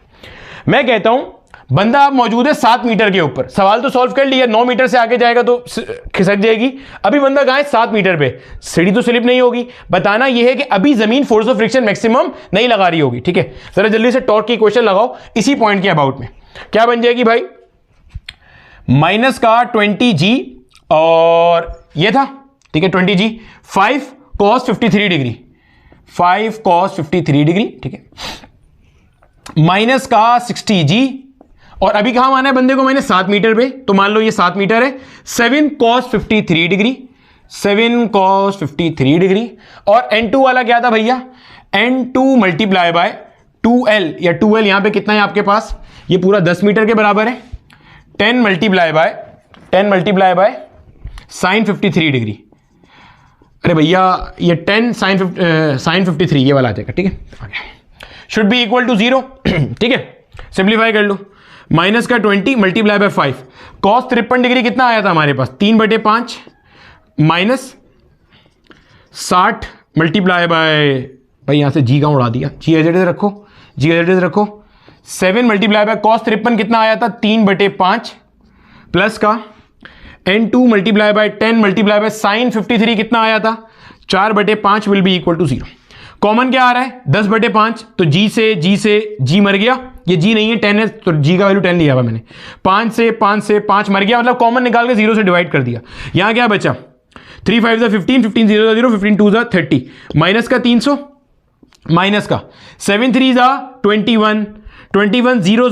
[SPEAKER 1] मैं कहता हूं बंदा आप मौजूद है 7 मीटर के ऊपर, सवाल तो सॉल्व कर लिया, 9 मीटर से आगे जाएगा तो खिसक जाएगी। अभी बंदा कहां है 7 मीटर पे, सीढ़ी तो स्लिप नहीं होगी। बताना यह है कि अभी जमीन फोर्स ऑफ फ्रिक्शन मैक्सिमम नहीं लगा रही होगी, ठीक है। जरा जल्दी से टॉर्क की इक्वेशन लगाओ इसी पॉइंट के अबाउट में। क्या बन जाएगी भाई, माइनस का 20g और ये था, ठीक है 20g, 5 cos 53 degree, 5 cos 53 degree, ठीक है, माइनस का 60g, और अभी कहां माना है बंदे को मैंने 7 मीटर पे, तो मान लो ये 7 मीटर है, 7 cos 53 डिग्री, 7 cos 53 डिग्री। और n2 वाला क्या था भैया, n2 मल्टीप्लाई बाय 2l, या 2l यहां पे कितना है आपके पास, ये पूरा 10 मीटर के बराबर है, 10 मल्टीप्लाई बाय साइन 53 डिग्री। अरे भैया ये 10 साइन 53 ये वाला आ जाएगा, ठीक है, शुड बी इक्वल टू 0, ठीक है। सिंप्लीफाई कर लो, माइनस का 20 मल्टीप्लाई बाय 5, कॉस 53 डिग्री कितना आया था हमारे पास 3/5, माइनस 60 मल्टीप्लाई बाय, भाई यहां से जी का उड़ा दिया, जी एज इट इज रखो, जी एज इट इज रखो, 7 मल्टीप्लाई बाय कॉस 53 कितना आया था 3/5, प्लस का n2 multiply by 10 multiply by sine 53 कितना आया था 4/5 will be equal to 0। Common क्या आ रहा है 10/5, तो g से g मर गया, ये g नहीं है 10 है, तो g का वैल्यू 10 लिया हुआ मैंने, 5 से 5 मर गया, मतलब कॉमन निकाल के 0 से डिवाइड कर दिया। यहां क्या बचा 3 5 15, 15 0 0, 15 2 30, माइनस का 300, माइनस का 7 3 21, 21 0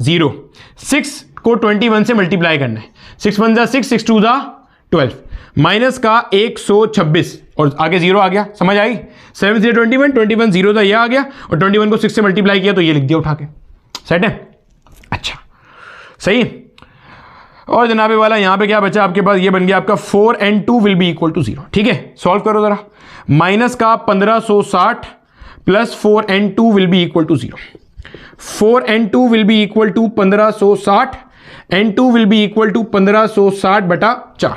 [SPEAKER 1] 0, 6 को 21 से मल्टीप्लाई करना है, 6 1 6, 6 2 12, माइनस का 126 और आगे 0 आ गया, समझ आई। 7 3 21, 21 0 था, ये आ गया, और 21 को 6 से मल्टीप्लाई किया तो ये लिख दिया उठा के, सेट है। अच्छा सही, और जनाबे वाला यहां पे क्या बचा आपके पास, ये बन गया आपका 4n2 will be equal to 0, ठीक है। सॉल्व करो जरा, माइनस का 1560 plus 4n2 will be equal to 0, 4n2 will be equal to 1560, n2 will be equal to 1560/4,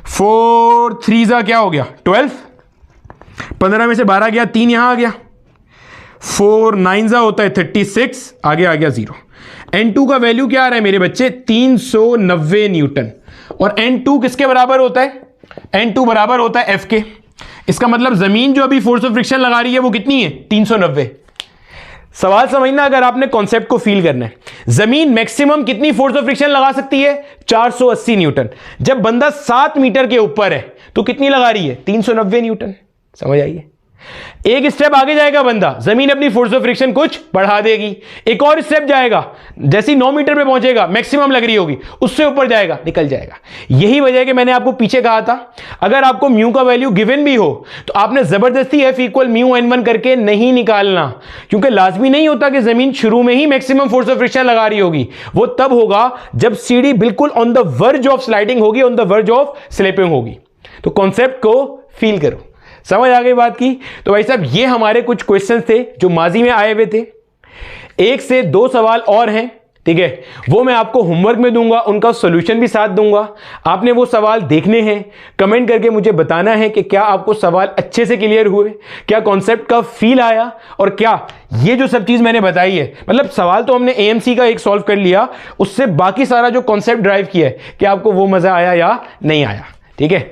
[SPEAKER 1] 4 3 क्या हो गया 12, 15 में से 12 गया, 3 यहां आ गया, 4 9 होता है 36, आगे आ गया 0। n2 का वैल्यू क्या आ रहा है मेरे बच्चे 390 न्यूटन, और n2 किसके बराबर होता है N2 बराबर होता है F के। इसका मतलब जमीन जो अभी फोर्स ऑफ फ्रिक्शन लगा रही है वो कितनी है, 390। सवाल समझना, अगर आपने कॉन्सेप्ट को फील करना है, जमीन मैक्सिमम कितनी फोर्स ऑफ फ्रिक्शन लगा सकती है, 480 न्यूटन। जब बंदा 7 मीटर के ऊपर है तो कितनी लगा रही है, 390 न्यूटन। समझ आइए, एक स्टेप आगे जाएगा बंदा, जमीन अपनी फोर्स ऑफ फ्रिक्शन कुछ बढ़ा देगी, एक और स्टेप जाएगा, जैसी 9 मीटर पे पहुंचेगा मैक्सिमम लग रही होगी, उससे ऊपर जाएगा, निकल जाएगा। यही वजह है कि मैंने आपको पीछे कहा था, अगर आपको म्यू का वैल्यू गिवन भी हो तो आपने जबरदस्ती F इक्वल म्यू N1 करके नहीं निकालना, क्योंकि लाजमी नहीं होता कि जमीन शुरू में ही मैक्सिमम फोर्स ऑफ फ्रिक्शन लगा रही होगी। वो तब होगा जब सीढ़ी बिल्कुल on the verge of sliding होगी, on the verge of slipping होगी। तो कॉन्सेप्ट को फील करो। समझ आ गई बात की? तो भाई साहब, ये हमारे कुछ क्वेश्चंस थे जो माजी में आए हुए थे। 1 से 2 सवाल और हैं, ठीक है, वो मैं आपको होमवर्क में दूंगा, उनका सॉल्यूशन भी साथ दूंगा। आपने वो सवाल देखने हैं, कमेंट करके मुझे बताना है कि क्या आपको सवाल अच्छे से क्लियर हुए, क्या कॉन्सेप्ट का फील आया, और क्या ये जो सब चीज़ मैंने बताई है, मतलब सवाल तो हमने AMC का एक सॉल्व कर लिया, उससे बाकी सारा जो कॉन्सेप्ट ड्राइव किया है, क्या आपको वो मज़ा आया या नहीं आया? ठीक है।